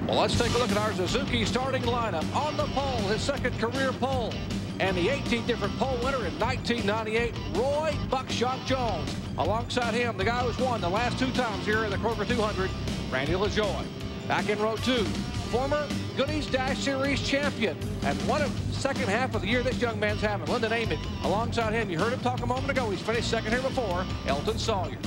Well, let's take a look at our Suzuki starting lineup. On the pole, his second career pole, and the 18th different pole winner in 1998, Roy Buckshot Jones. Alongside him, the guy who's won the last 2 times here in the Kroger 200, Randy LaJoie. Back in row 2, former Goodies Dash Series champion, and what a second half of the year this young man's having. Lyndon Amick. Alongside him, you heard him talk a moment ago. He's finished second here before, Elton Sawyer.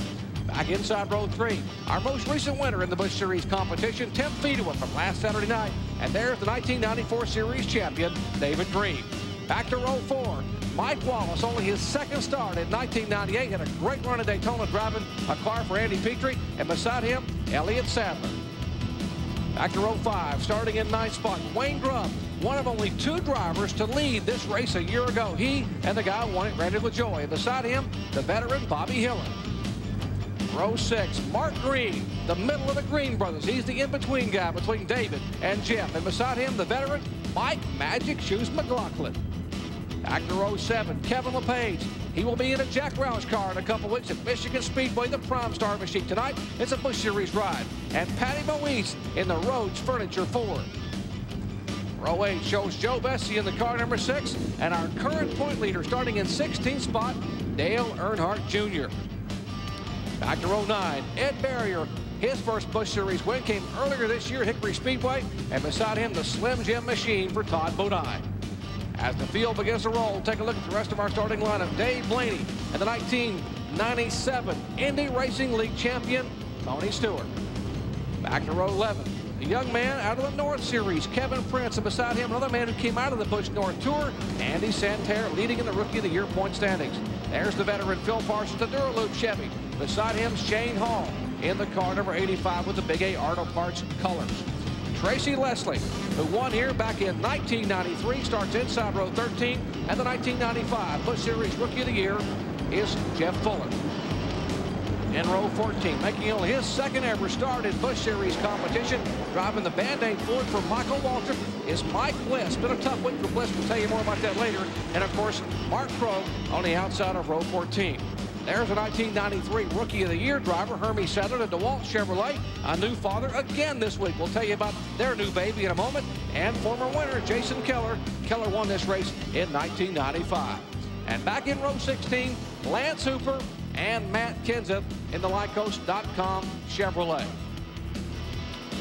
Back inside row 3, our most recent winner in the Busch Series competition, Tim Fedewa from last Saturday night. And there's the 1994 Series champion, David Greene. Back to row 4, Mike Wallace, only his second start in 1998, had a great run at Daytona driving a car for Andy Petrie. And beside him, Elliott Sadler. Back to row 5, starting in 9th spot, Wayne Grubb, one of only 2 drivers to lead this race a year ago. He and the guy who won it, Randy LaJoie. And beside him, the veteran Bobby Hiller. Row 6, Mark Greene, the middle of the Greene brothers. He's the in-between guy between David and Jeff. And beside him, the veteran Mike Magic Shoes McLaughlin. Back to row 7, Kevin LePage. He will be in a Jack Roush car in a couple weeks at Michigan Speedway, the Prime Star machine. Tonight, it's a Busch Series ride. And Patty Moise in the Rhodes Furniture Ford. Row 8 shows Joe Bessie in the car number 6. And our current point leader starting in 16th spot, Dale Earnhardt Jr. Back to row 9, Ed Barrier. His first Busch Series win came earlier this year at Hickory Speedway. And beside him, the Slim Jim machine for Todd Bodine. As the field begins to roll, take a look at the rest of our starting lineup. Dave Blaney and the 1997 Indy Racing League champion, Tony Stewart. Back to row 11, the young man out of the North Series, Kevin Prince. And beside him, another man who came out of the Busch North Tour, Andy Santerre, leading in the Rookie of the Year point standings. There's the veteran Phil Parsons, the Duraloop Chevy. Beside him, Shane Hall in the car number 85 with the Big A Auto Parts colors. Tracy Leslie, who won here back in 1993, starts inside row 13. And the 1995 Busch Series Rookie of the Year is Jeff Fuller. In row 14, making only his second ever start in Busch Series competition, driving the Band-Aid Ford for Michael Waltrip, is Mike Bliss. Been a tough week for Bliss. We'll tell you more about that later. And, of course, Mark Krogh on the outside of row 14. There's a 1993 Rookie of the Year driver, Hermie Sadler, to DeWalt Chevrolet. A new father again this week. We'll tell you about their new baby in a moment. And former winner, Jason Keller. Keller won this race in 1995. And back in row 16, Lance Hooper and Matt Kenseth in the Lycos.com Chevrolet.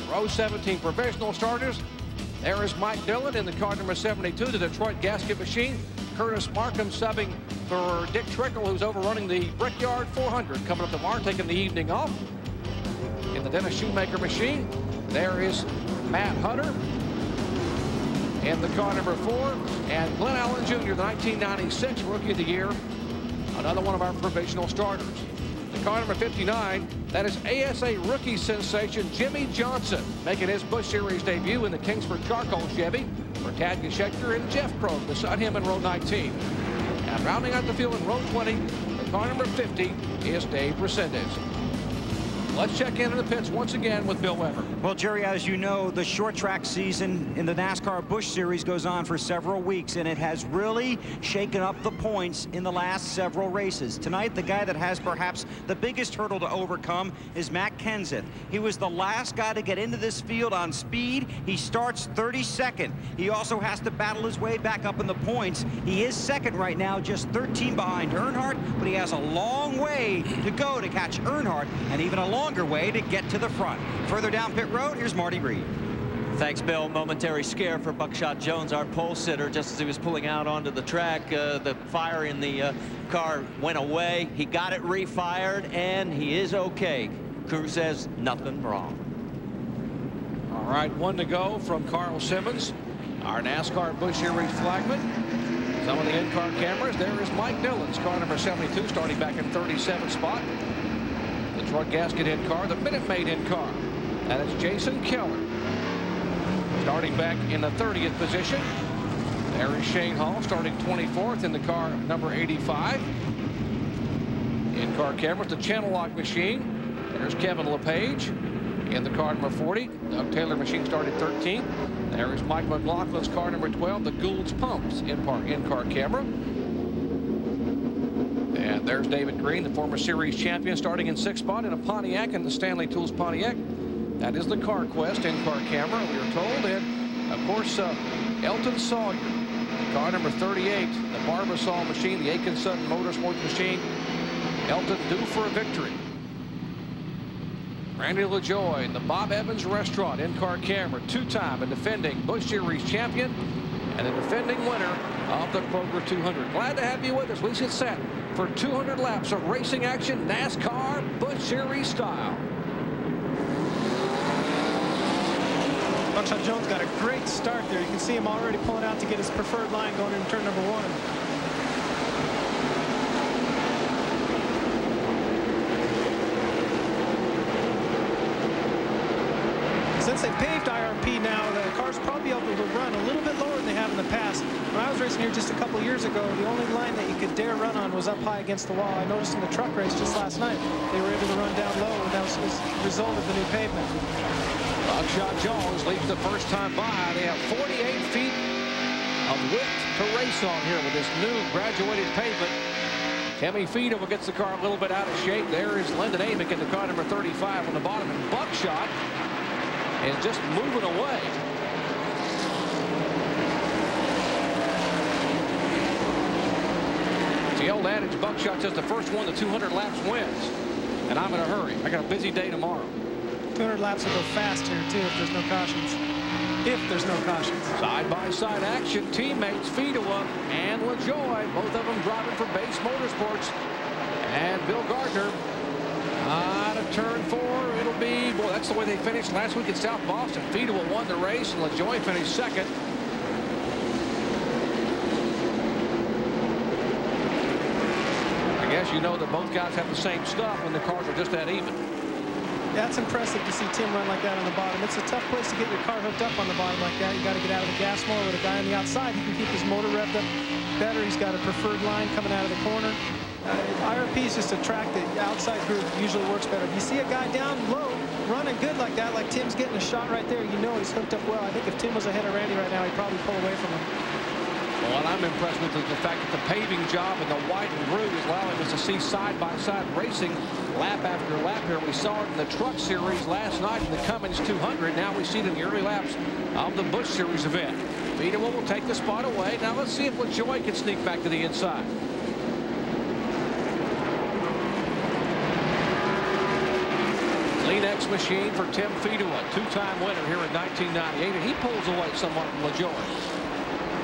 Row 17, provisional starters. There is Mike Dillon in the car number 72, the Detroit Gasket Machine. Curtis Markham subbing for Dick Trickle, who's overrunning the Brickyard 400. Coming up tomorrow, taking the evening off. In the Dennis Shoemaker Machine, there is Matt Hunter in the car number 4. And Glenn Allen Jr., the 1996 Rookie of the Year, another one of our provisional starters. The car number 59, that is ASA rookie sensation Jimmy Johnson, making his Busch Series debut in the Kingsford Charcoal Chevy for Tad Geschecter and Jeff Krogh beside him in row 19. And rounding out the field in row 20, the car number 50 is Dave Resendez. Let's check into the pits once again with Bill Weber. Well, Jerry, as you know, the short track season in the NASCAR Busch Series goes on for several weeks, and it has really shaken up the points in the last several races. Tonight, the guy that has perhaps the biggest hurdle to overcome is Matt Kenseth. He was the last guy to get into this field on speed. He starts 32nd. He also has to battle his way back up in the points. He is second right now, just 13 behind Earnhardt, but he has a long way to go to catch Earnhardt, and even a longer way to get to the front. Further down pit road, here's Marty Reed. Thanks, Bill. Momentary scare for Buckshot Jones, our pole sitter, just as he was pulling out onto the track. The fire in the car went away. He got it refired, and he is okay. Crew says nothing wrong. All right, 1 to go from Carl Simmons, our NASCAR Busch Series flagman. Some of the in-car cameras. There is Mike Dillon's car number 72, starting back in 37th spot. Detroit Gasket in car, the Minute Maid in car. That is Jason Keller, starting back in the 30th position. There is Shane Hall, starting 24th in the car number 85. In-car cameras, the channel lock machine. There's Kevin LePage in the car number 40. Doug Taylor machine started 13th. There is Mike McLaughlin's car number 12, the Gould's Pumps in-car camera. And there's David Greene, the former series champion, starting in 6th spot in a Pontiac, in the Stanley Tools Pontiac. That is the Car Quest in-car camera, we are told. And, of course, Elton Sawyer, car number 38, the Barbasol machine, the Aiken-Sutton Motorsports machine. Elton due for a victory. Randy LaJoie, the Bob Evans Restaurant in-car camera, two-time and defending Busch Series champion and the defending winner of the Kroger 200. Glad to have you with us. We get set for 200 laps of racing action, NASCAR Busch Series style. Buckshot Jones got a great start there. You can see him already pulling out to get his preferred line going into turn number 1. Since they paved IRP now, the cars probably able to run a little bit lower than they have in the past. When I was racing here just a couple years ago, the only line that you could dare run on was up high against the wall. I noticed in the truck race just last night, they were able to run down low, and that was as a result of the new pavement. Buckshot Jones leads the first time by. They have 48 feet of width to race on here with this new graduated pavement. Timmy Feedover gets the car a little bit out of shape. There is Lyndon Amick in the car number 35 on the bottom, and Buckshot is just moving away. It's the old adage, Buckshot says the first one to 200 laps wins. And I'm in a hurry. I got a busy day tomorrow. 200 laps will go fast here, too, if there's no cautions. If there's no cautions. Side-by-side action. Teammates Feedover and LaJoie, both of them driving for Base Motorsports. And Bill Gardner out of turn 4. It'll be, boy, that's the way they finished last week at South Boston. Feedover won the race, and LaJoie finished second. I guess you know that both guys have the same stuff when the cars are just that even. That's impressive to see Tim run like that on the bottom. It's a tough place to get your car hooked up on the bottom like that. You got to get out of the gas more. With a guy on the outside, he can keep his motor revved up better. He's got a preferred line coming out of the corner. IRP is just a track that the outside group usually works better. If you see a guy down low running good like that, like Tim's getting a shot right there, you know he's hooked up well. I think if Tim was ahead of Randy right now, he'd probably pull away from him. Well, what I'm impressed with is the fact that the paving job and the widened route is allowing us to see side-by-side racing lap after lap here. We saw it in the Truck Series last night in the Cummins 200. Now we see it in the early laps of the Busch Series event. Feedover will take the spot away. Now let's see if LaJoie can sneak back to the inside. Kleenex machine for Tim Feedover, two-time winner here in 1998, and he pulls away somewhat from LaJoie.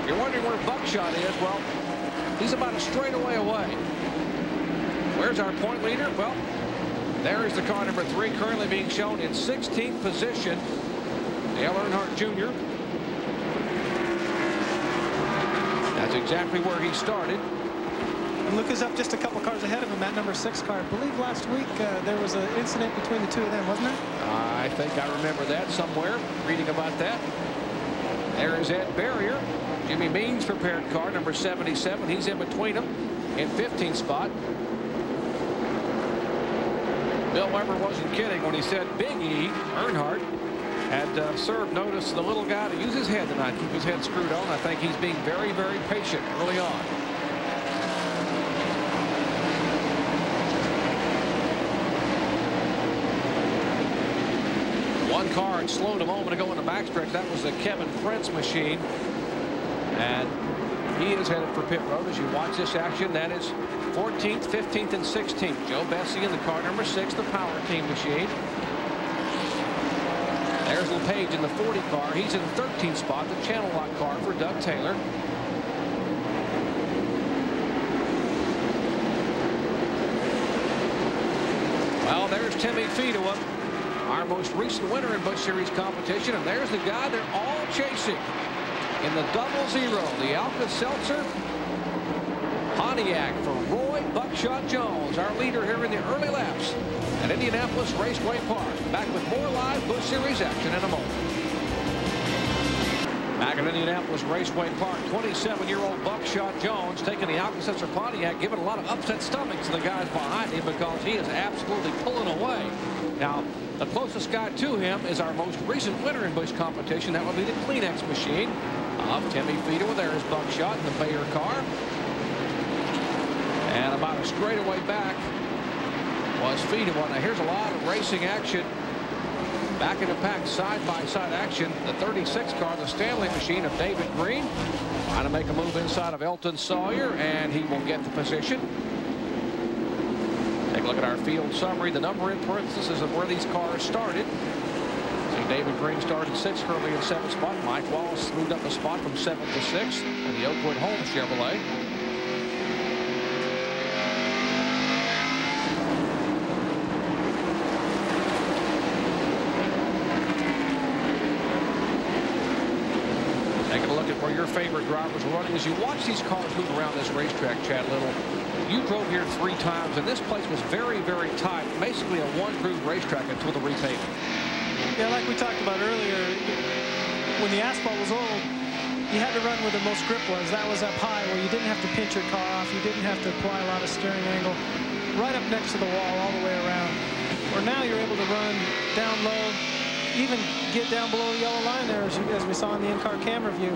You're wondering where Buckshot is. Well, he's about a straightaway away. Where's our point leader? Well, there is the car number 3 currently being shown in 16th position. Dale Earnhardt Jr. That's exactly where he started. And Luke is up just a couple cars ahead of him, that number 6 car. I believe last week there was an incident between the two of them, wasn't there? I think I remember that somewhere, reading about that. There is Ed Barrier. Jimmy Means prepared car number 77. He's in between them in 15th spot. Bill Weber wasn't kidding when he said Big E, Earnhardt, had served notice to the little guy to use his head tonight, keep his head screwed on. I think he's being very, very patient early on. One car had slowed a moment ago in the backstretch. That was the Kevin Prince machine. And he is headed for pit road as you watch this action. That is 14th, 15th, and 16th. Joe Bessie in the car number 6, the Power Team machine. There's LePage in the 40 car. He's in the 13th spot, the channel lock car for Doug Taylor. Well, there's Timmy Feedover, our most recent winner in Busch Series competition. And there's the guy they're all chasing in the 00, the Alka-Seltzer Pontiac for Roy Buckshot Jones, our leader here in the early laps at Indianapolis Raceway Park. Back with more live Busch Series action in a moment. Back at Indianapolis Raceway Park, 27-year-old Buckshot Jones taking the Alka-Seltzer Pontiac, giving a lot of upset stomachs to the guys behind him because he is absolutely pulling away. Now, the closest guy to him is our most recent winner in Busch competition. That would be the Kleenex machine of Timmy Feedover. There is Buckshot in the Bayer car. And about a straightaway back was Feedover. Now here's a lot of racing action Back in the pack, side-by-side action. The 36 car, the Stanley machine of David Greene, trying to make a move inside of Elton Sawyer, and he will get the position. Take a look at our field summary. The number in parentheses of where these cars started. See, David Greene started 6th, early in 7th spot. Mike Wallace moved up a spot from 7th to 6th in the Oakwood Holmes Chevrolet. Taking a look at where your favorite drivers are running. As you watch these cars move around this racetrack, Chad Little, you drove here 3 times, and this place was very, very tight. Basically a one-groove racetrack until the repaving. Yeah, like we talked about earlier, when the asphalt was old, you had to run where the most grip was. That was up high, where you didn't have to pinch your car off. You didn't have to apply a lot of steering angle. Right up next to the wall, all the way around. Where now you're able to run down low, even get down below the yellow line there, as we saw in the in-car camera view.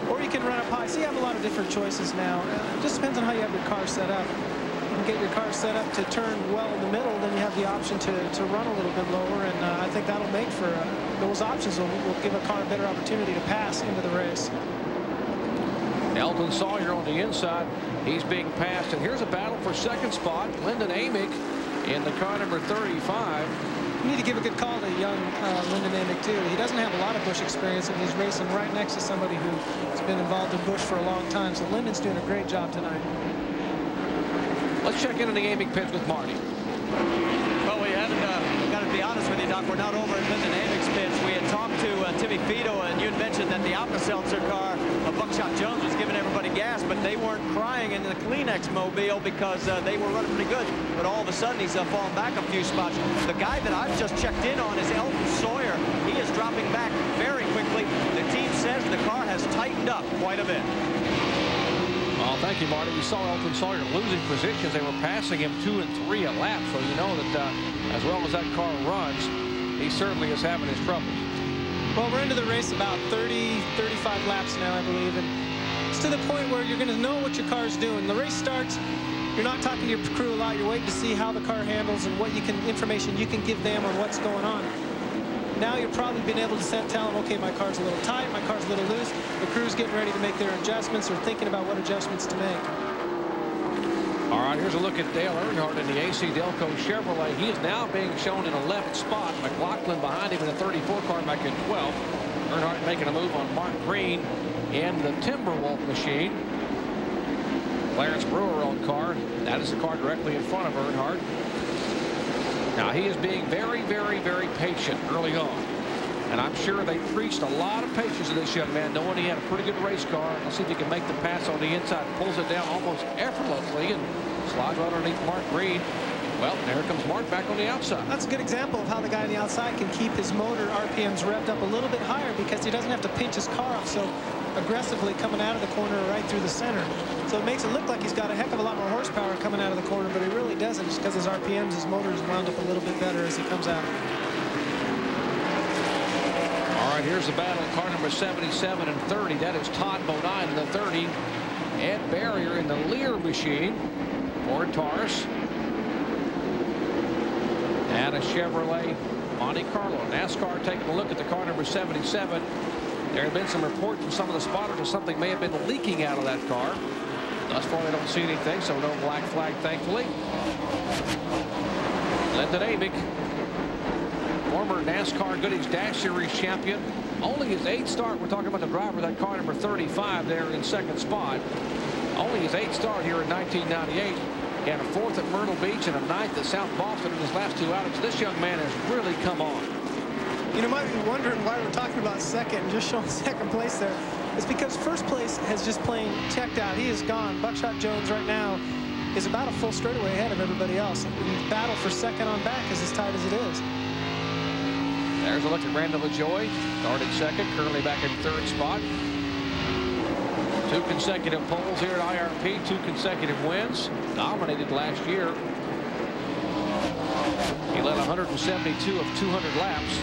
Or you can run up high. So you have a lot of different choices now. It just depends on how you have your car set up. You can get your car set up to turn well in the middle, then you have the option to run a little bit lower, and I think that'll make for those options will give a car a better opportunity to pass into the race. Elton Sawyer on the inside. He's being passed, and here's a battle for 2nd spot. Lyndon Amick in the car number 35. You need to give a good call to young Lyndon Amick, too. He doesn't have a lot of Busch experience, and he's racing right next to somebody who's been involved in Busch for a long time. So Lyndon's doing a great job tonight. Let's check into the Amick pits with Marty. Well, we haven't got to be honest with you, Doc. We're not over at Lyndon Amick's pits. We had talked to Timmy Fido, and you'd mentioned that the Alka-Seltzer car of Buckshot Jones was giving everybody gas, but they weren't crying in the Kleenex mobile because they were running pretty good. But all of a sudden, he's fallen back a few spots. The guy that I've just checked in on is Elton Sawyer. He is dropping back very quickly. The team says the car has tightened up quite a bit. Well, thank you, Marty. We saw Elton Sawyer losing positions. They were passing him 2 and 3 a lap, so you know that as well as that car runs, he certainly is having his troubles. Well, we're into the race about 30, 35 laps now, I believe, and it's to the point where you're going to know what your car's doing. The race starts, you're not talking to your crew a lot. You're waiting to see how the car handles and what information you can give them on what's going on. Now you're probably been able to tell them, okay, my car's a little tight, my car's a little loose. The crew's getting ready to make their adjustments or thinking about what adjustments to make. All right, here's a look at Dale Earnhardt in the AC Delco Chevrolet. He is now being shown in a left spot. McLaughlin behind him in a 34 car back in 12th. Earnhardt making a move on Mark Greene in the Timberwolf machine. Clarence Brewer on car. That is the car directly in front of Earnhardt. Now, he is being very, very, very patient early on. And I'm sure they preached a lot of patience to this young man, knowing he had a pretty good race car. Let's see if he can make the pass on the inside. Pulls it down almost effortlessly and slides right underneath Mark Greene. Well, there comes Mark back on the outside. That's a good example of how the guy on the outside can keep his motor RPMs revved up a little bit higher because he doesn't have to pinch his car off so aggressively coming out of the corner or right through the center. So it makes it look like he's got a heck of a lot more horsepower coming out of the corner, but he really doesn't, just because his RPMs, his motor is wound up a little bit better as he comes out. All right, here's the battle. Car number 77 and 30. That is Todd Bodine in the 30. Ed Barrier in the Lear machine. Ford Taurus. And a Chevrolet Monte Carlo. NASCAR taking a look at the car number 77. There have been some reports from some of the spotters that something may have been leaking out of that car. Thus far, they don't see anything, so no black flag, thankfully. Lyndon Amick, former NASCAR Goodies Dash Series champion. Only his 8th start. We're talking about the driver of that car number 35 there in 2nd spot. Only his 8th start here in 1998. He had a 4th at Myrtle Beach and a 9th at South Boston in his last 2 outings. This young man has really come on. You know, might be wondering why we're talking about 2nd and just showing 2nd place there. It's because 1st place has just plain checked out. He is gone. Buckshot Jones right now is about a full straightaway ahead of everybody else. The battle for 2nd on back is as tight as it is. There's a look at Randall LaJoie. Started 2nd, currently back in 3rd spot. 2 consecutive poles here at IRP, 2 consecutive wins. Dominated last year. He led 172 of 200 laps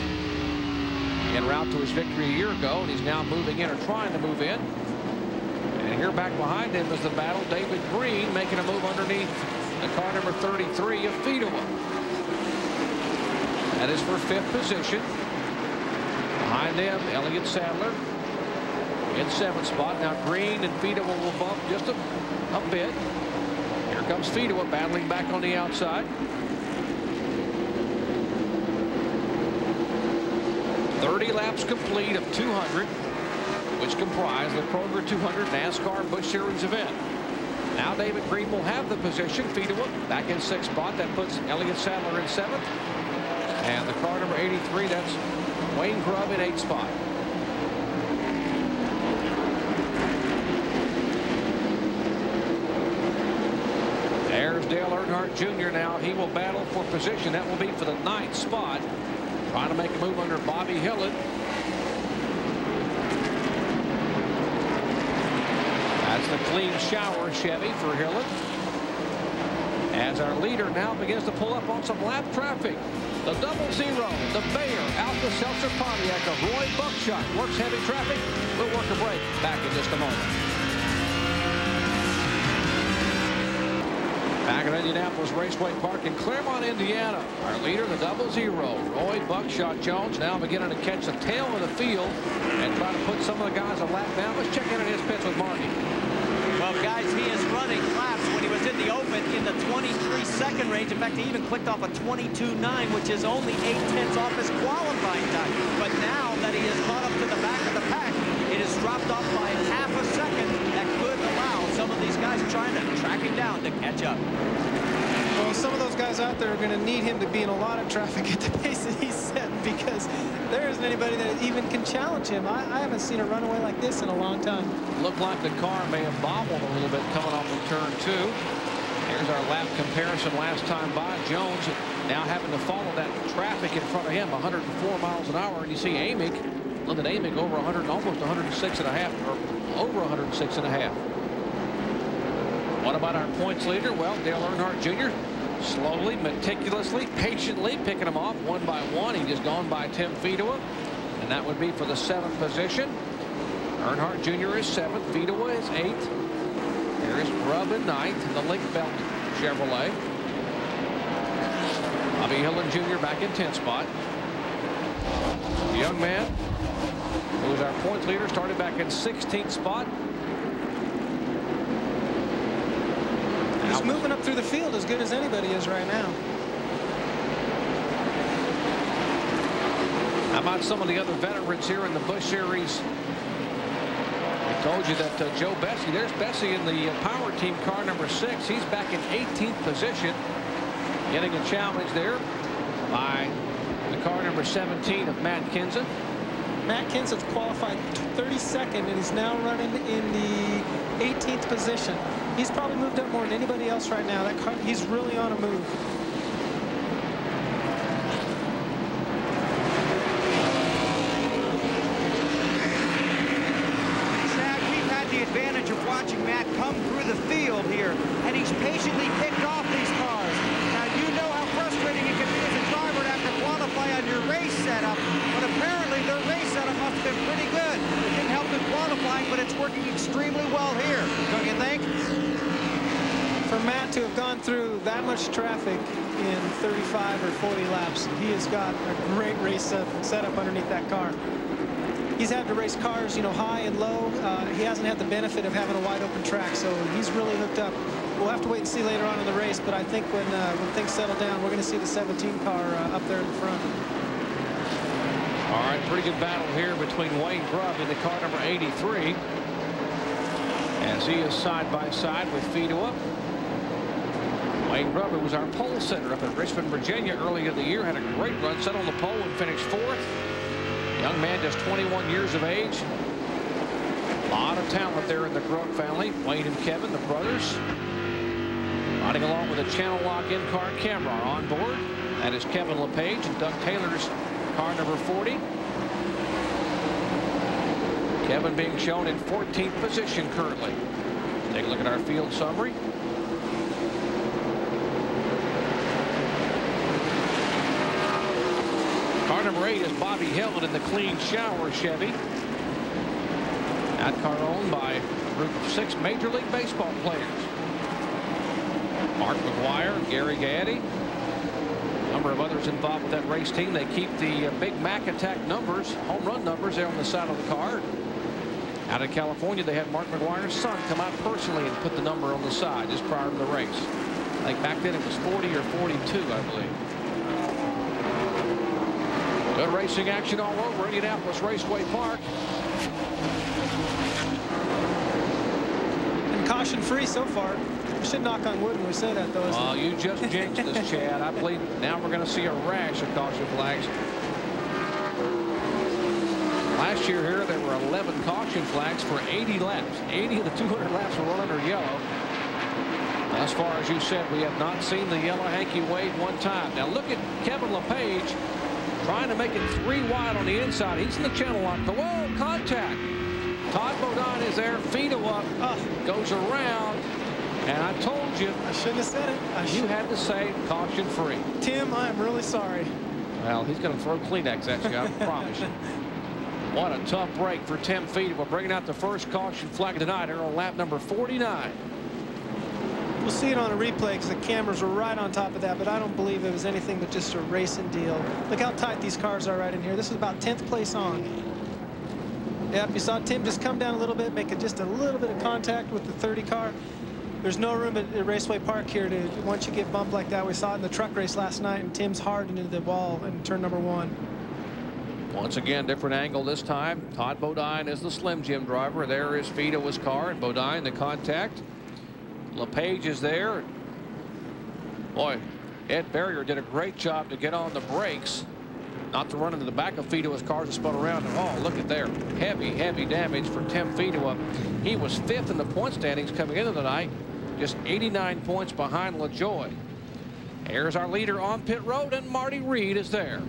en route to his victory a year ago, and he's now moving in or trying to move in. And here back behind him is the battle. David Greene making a move underneath the car number 33 of Fido. That is for 5th position. Behind them, Elliott Sadler in 7th spot. Now Greene and Fido will bump just a bit. Here comes Fido battling back on the outside. 30 laps complete of 200, which comprise the Kroger 200 NASCAR Busch Series event. Now David Greene will have the position. Fido back in 6th spot. That puts Elliott Sadler in 7th. And the car number 83, that's Wayne Grubb in 8th spot. There's Dale Earnhardt Jr. now. He will battle for position. That will be for the 9th spot. Trying to make a move under Bobby Hillin. That's the clean shower Chevy for Hillin. As our leader now begins to pull up on some lap traffic. The 00, the Bayer Alka-Seltzer Pontiac of Roy Buckshot works heavy traffic. We'll work a break. Back in just a moment. Back at Indianapolis Raceway Park in Claremont, Indiana. Our leader, the 00, Roy Buckshot Jones, now beginning to catch the tail of the field and try to put some of the guys a lap down. Let's check in on his pits with Marty. Well, guys, he is running laps when he was in the open in the 23-second range. In fact, he even clicked off a 22.9, which is only 0.8 off his qualifying time. But now that he has caught up to the back of the pack, it has dropped off by half a second. That could allow some of these guys trying to track him down to catch up. Well, some of those guys out there are going to need him to be in a lot of traffic at the pace that he's set, because there isn't anybody that even can challenge him. I haven't seen a runaway like this in a long time. Looked like the car may have bobbled a little bit coming off of turn 2. Here's our lap comparison last time by. Jones now having to follow that traffic in front of him, 104 miles an hour. And you see Amick, look at Amick over 100, almost 106.5, or over 106.5. What about our points leader? Well, Dale Earnhardt Jr. slowly, meticulously, patiently picking them off one by one. He just gone by Tim Fido, and that would be for the 7th position. Earnhardt Jr. is 7th. Fido is 8th. There is Grubb in 9th in the Link Belt Chevrolet. Bobby Hillin Jr. back in 10th spot. The young man, who is our points leader, started back in 16th spot. He's moving up through the field as good as anybody is right now. How about some of the other veterans here in the Busch Series? I told you that Joe Bessie, there's Bessie in the power team car number 6. He's back in 18th position, getting a challenge there by the car number 17 of Matt Kenseth. Matt Kenseth qualified 32nd and is now running in the 18th position. He's probably moved up more than anybody else right now. That car, he's really on a move. Chad, we've had the advantage of watching Matt come through the field here, and he's patiently picked off these cars. Now, you know how frustrating it can be as a driver to have to qualify on your race setup, but apparently their race setup must have been pretty good. It didn't help in qualifying, but it's working extremely well here, don't you think? For Matt to have gone through that much traffic in 35 or 40 laps, he has got a great race setup underneath that car. He's had to race cars, you know, high and low. He hasn't had the benefit of having a wide open track, so he's really hooked up. We'll have to wait and see later on in the race, but I think when things settle down, we're going to see the 17 car up there in front. All right, pretty good battle here between Wayne Grubb in the car number 83, as he is side by side with Fido. Wayne Grubb, who was our pole sitter up in Richmond, Virginia early in the year, had a great run, set on the pole and finished 4th. Young man, just 21 years of age. A lot of talent there in the Grubb family. Wayne and Kevin, the brothers, riding along with a channel lock in-car camera on board. That is Kevin LePage and Doug Taylor's car number 40. Kevin being shown in 14th position currently. Take a look at our field summary. Car number 8 is Bobby Hillin in the clean shower Chevy. That car owned by a group of 6 Major League Baseball players. Mark McGuire, Gary Gaddy, number number of others involved with that race team. They keep the Big Mac attack numbers, home run numbers, there on the side of the car. Out of California, they had Mark McGuire's son come out personally and put the number on the side just prior to the race. I think back then it was 40 or 42, I believe. Good racing action all over Indianapolis Raceway Park. And caution free so far. We should knock on wood when we say that, though. Oh, you just jinxed us, Chad. I believe now we're going to see a rash of caution flags. Last year here, there were 11 caution flags for 80 laps. 80 of the 200 laps were run under yellow. As far as you said, we have not seen the yellow hanky wave one time. Now look at Kevin LePage trying to make it 3 wide on the inside. He's in the channel lock. Whoa, contact. Todd Bodine is there. Fido up. Goes around. And I told you. I shouldn't have said it. You had to say caution free. Tim, I'm really sorry. Well, he's going to throw Kleenex at you, I promise you. What a tough break for Tim Fido. We're bringing out the first caution flag tonight here on lap number 49. We'll see it on a replay because the cameras were right on top of that, but I don't believe it was anything but just a racing deal. Look how tight these cars are right in here. This is about 10th place on. Yep, you saw Tim just come down a little bit, make just a little bit of contact with the 30 car. There's no room at Raceway Park here to, once you get bumped like that. We saw it in the truck race last night, and Tim's hard into the wall in turn number 1. Once again, different angle this time. Todd Bodine is the Slim Jim driver. There is Fido's car, and Bodine the contact. LePage is there. Boy, Ed Barrier did a great job to get on the brakes, not to run into the back of Fido's car to spun around. And oh, look at there. Heavy damage for Tim Fido. He was 5th in the point standings coming into the night, just 89 points behind LaJoie. Here's our leader on pit road, and Marty Reed is there.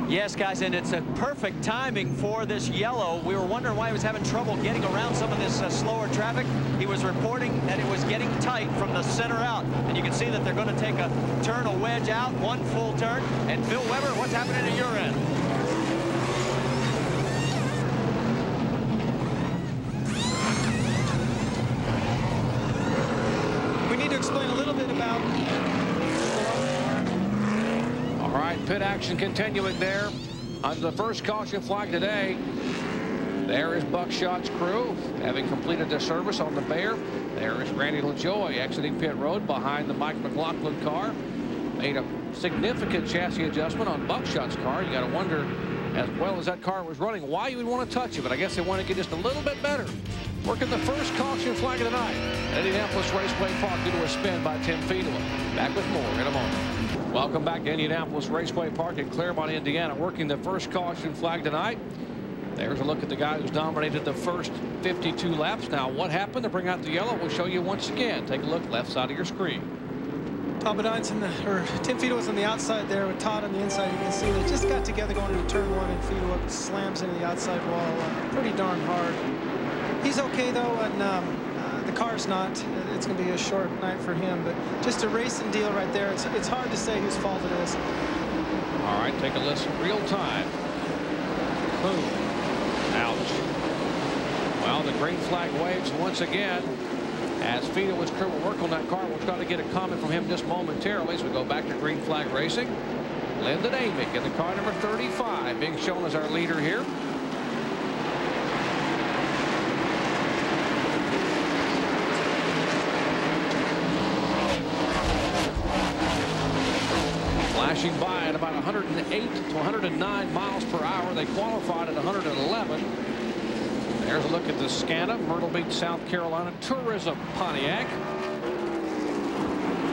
Yes, guys, and it's a perfect timing for this yellow. We were wondering why he was having trouble getting around some of this slower traffic. He was reporting that it was getting tight from the center out, and you can see that they're going to take a turn, a wedge out, 1 full turn. And Bill Weber, what's happening at your end? We need to explain a little bit about. All right, pit action continuing there. Under the first caution flag today, there is Buckshot's crew having completed their service on the Bear. There is Randy LaJoie exiting pit road behind the Mike McLaughlin car. Made a significant chassis adjustment on Buckshot's car. You got to wonder, as well as that car was running, why you would want to touch it. But I guess they want to get just a little bit better. Working the first caution flag of the night at Indianapolis Raceway Park due to a spin by Tim Fido. Back with more in a moment. Welcome back to Indianapolis Raceway Park in Claremont, Indiana. Working the first caution flag tonight. There's a look at the guy who's dominated the first 52 laps. Now, what happened to bring out the yellow? We'll show you once again. Take a look left side of your screen. Tim Fido was on the outside there with Todd on the inside. You can see they just got together going into turn 1, and Fido up slams into the outside wall pretty darn hard. He's okay though, and the car's not. It's going to be a short night for him, but just a racing deal right there. It's hard to say whose fault it is. All right, take a listen. Real time. Boom. Ouch. Well, the green flag waves once again as Fido and his crew will work on that car. We'll try to get a comment from him just momentarily as we go back to green flag racing. Lyndon Amick in the car number 35 being shown as our leader here. Flashing by at about 108 to 109 miles per hour. They qualified at 111. There's a look at the Scana Myrtle Beach, South Carolina Tourism Pontiac.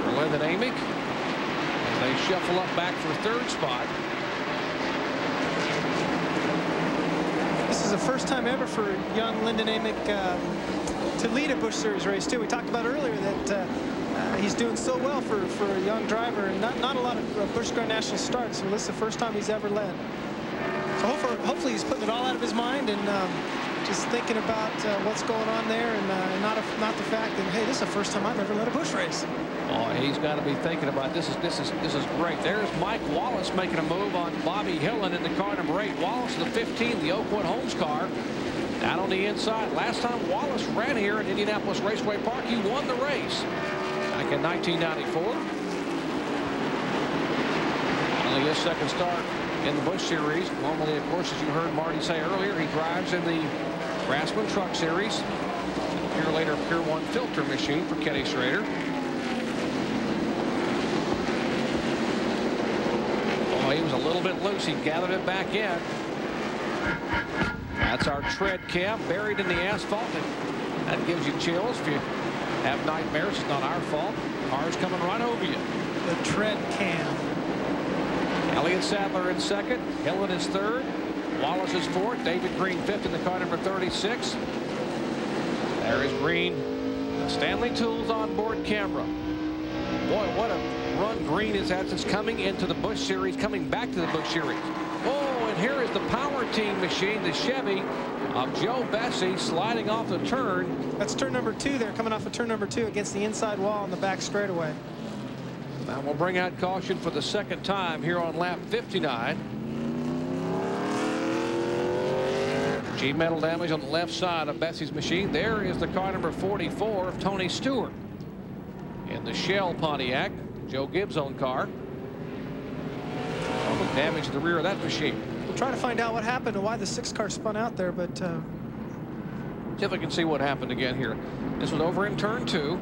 For Lyndon Amick. And they shuffle up back for 3rd spot. This is the first time ever for young Lyndon Amick to lead a Busch Series race too. We talked about earlier that he's doing so well for a young driver, and not a lot of Busch Grand National starts. So this is the first time he's ever led. So hopefully he's putting it all out of his mind and just thinking about what's going on there, and not the fact that, hey, this is the first time I've ever led a Busch race. Oh, he's got to be thinking about this. This is great. There's Mike Wallace making a move on Bobby Hillen in the car number 8. Wallace, the 15, the Oakwood Homes car, out on the inside. Last time Wallace ran here at Indianapolis Raceway Park, he won the race back in 1994. Only his second start in the Busch Series. Normally, of course, as you heard Marty say earlier, he drives in the Grassman Truck Series. A year later, Pier 1 filter machine for Kenny Schrader. Oh, he was a little bit loose. He gathered it back in. That's our tread cam buried in the asphalt. And that gives you chills. If you have nightmares, it's not our fault. Cars coming right over you. The tread cam. Elliott Sadler in second. Hillen is third. Wallace is fourth. David Greene fifth in the car number 36. There is Greene. Stanley Tools onboard camera. Boy, what a run Greene has had since coming into the Busch Series, coming back to the Busch Series. Oh, and here is the power team machine, the Chevy of Joe Bessie, sliding off the turn. That's turn number 2 there, coming off of turn number 2 against the inside wall on the back straightaway. Now we'll bring out caution for the second time here on lap 59. Sheet metal damage on the left side of Bessie's machine. There is the car number 44 of Tony Stewart in the Shell Pontiac, Joe Gibbs' own car. Damage to the rear of that machine. We'll try to find out what happened and why the 6 car spun out there, but see if I can see what happened again here. This was over in turn 2.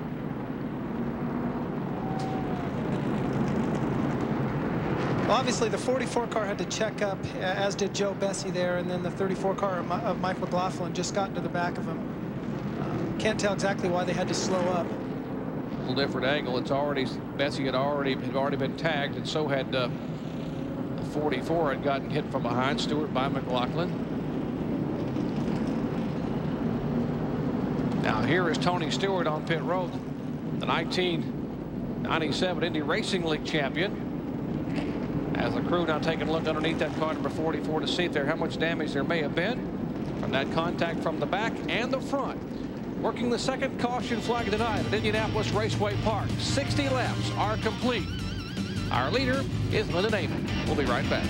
well, obviously the 44 car had to check up, as did Joe Bessie there, and then the 34 car of Mike McLaughlin just got into the back of him. Can't tell exactly why they had to slow up. A little different angle. It's already, Bessie had already been tagged, and so had the 44 had gotten hit from behind. Stewart by McLaughlin. Now here is Tony Stewart on pit road, the 1997 Indy Racing League champion. As the crew now taking a look underneath that car number 44 to see if how much damage there may have been from that contact from the back and the front. Working the second caution flag tonight at Indianapolis Raceway Park. 60 laps are complete. Our leader is Lyndon Amick. We'll be right back.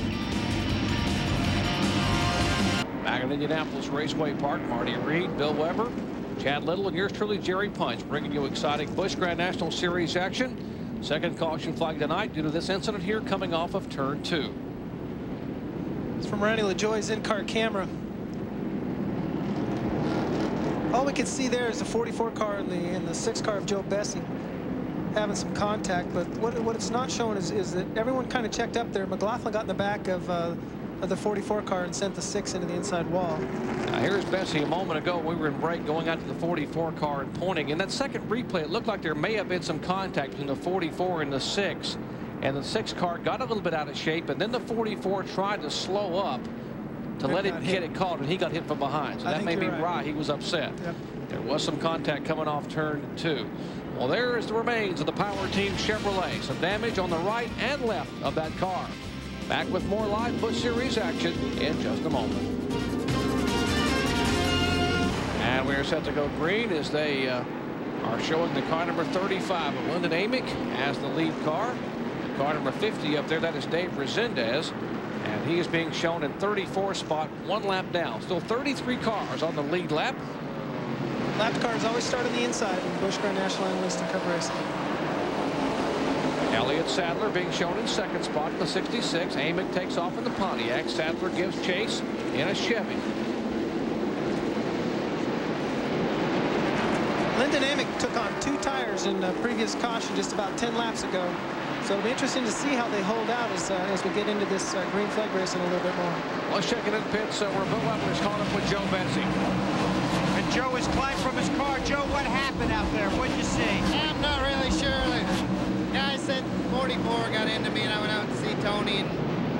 Back at Indianapolis Raceway Park, Marty Reed, Bill Weber, Chad Little, and yours truly, Jerry Punch, bringing you exciting Busch Grand National Series action. Second caution flag tonight due to this incident here coming off of turn 2. It's from Randy LaJoie's in-car camera. All we can see there is the 44 car and the 6 car of Joe Bessie having some contact, but what it's not showing is that everyone kind of checked up there. McLaughlin got in the back of the 44 car and sent the 6 into the inside wall. Now here's Bessie a moment ago. We were in break going out to the 44 car and pointing. In that second replay, it looked like there may have been some contact between the 44 and the 6. And the 6 car got a little bit out of shape, and then the 44 tried to slow up to let him get it caught, and he got hit from behind. So that may be why he was upset. Yep. There was some contact coming off turn 2. Well, there is the remains of the Power Team Chevrolet. Some damage on the right and left of that car. Back with more live Busch Series action in just a moment. And we are set to go green as they are showing the car number 35 of Lyndon Amick as the lead car. The car number 50 up there, that is Dave Resendez. And he is being shown in 34 spot, 1 lap down. Still 33 cars on the lead lap. Lap cars always start on the inside in Busch Grand National and Winston Cup racing. Elliott Sadler being shown in second spot in the 66. Amick takes off in the Pontiac. Sadler gives chase in a Chevy. Lyndon Amick took on 2 tires in the previous caution just about 10 laps ago. So it'll be interesting to see how they hold out as we get into this green flag racing a little bit more. Let's check it in pits. We're Bill Weber is caught up with Joe Bessie. And Joe is climbed from his car. Joe, what happened out there? What'd you see? I'm not really sure. The guy said 44 got into me, and I went out to see Tony, and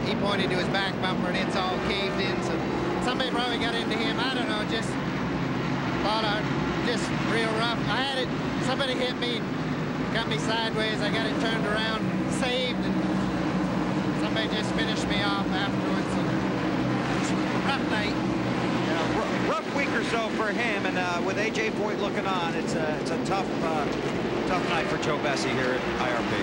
he pointed to his back bumper, and it's all caved in. So somebody probably got into him. I don't know. Just thought just real rough. I had it. Somebody hit me, got me sideways. I got it turned around, saved, and somebody just finished me off afterwards. So it's a rough night. Yeah, rough week or so for him, and with A.J. Foyt looking on, it's a tough night for Joe Bessie here at IRP.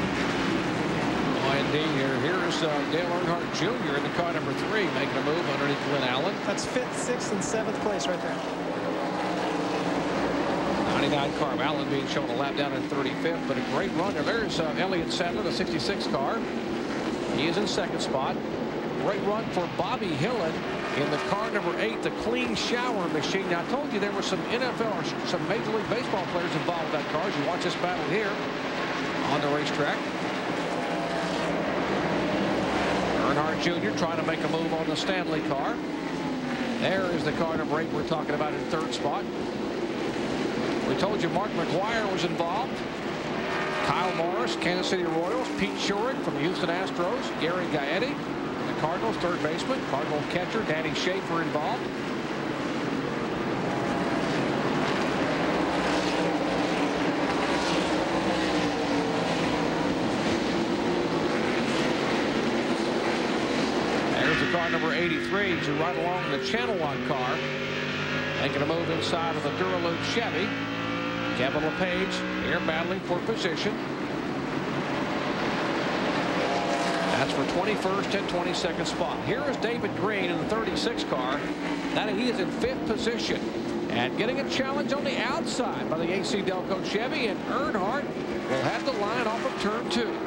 Oh, indeed. Here's Dale Earnhardt Jr. in the car number 3, making a move underneath Glenn Allen. That's 5th, 6th, and 7th place right there. 99 car of Allen being shown a lap down in 35th, but a great run. There's Elliott Sadler, the 66 car. He is in second spot. Great run for Bobby Hillin in the car number 8, the clean shower machine. Now, I told you there were some NFL or some Major League Baseball players involved with that car. As you watch this battle here on the racetrack. Earnhardt Jr. trying to make a move on the Stanley car. There is the car number 8 we're talking about in third spot. We told you Mark McGuire was involved. Kyle Morris, Kansas City Royals. Pete Shorrock from the Houston Astros. Gary Gaetti, the Cardinals, third baseman. Cardinal catcher Danny Schaefer involved. There's the car number 83. He's right along the Channel One car. Making a move inside of the Duraloop Chevy. Kevin LePage here battling for position. That's for 21st and 22nd spot. Here is David Greene in the 36 car. Now he is in 5th position and getting a challenge on the outside by the AC Delco Chevy, and Earnhardt will have the line off of turn 2.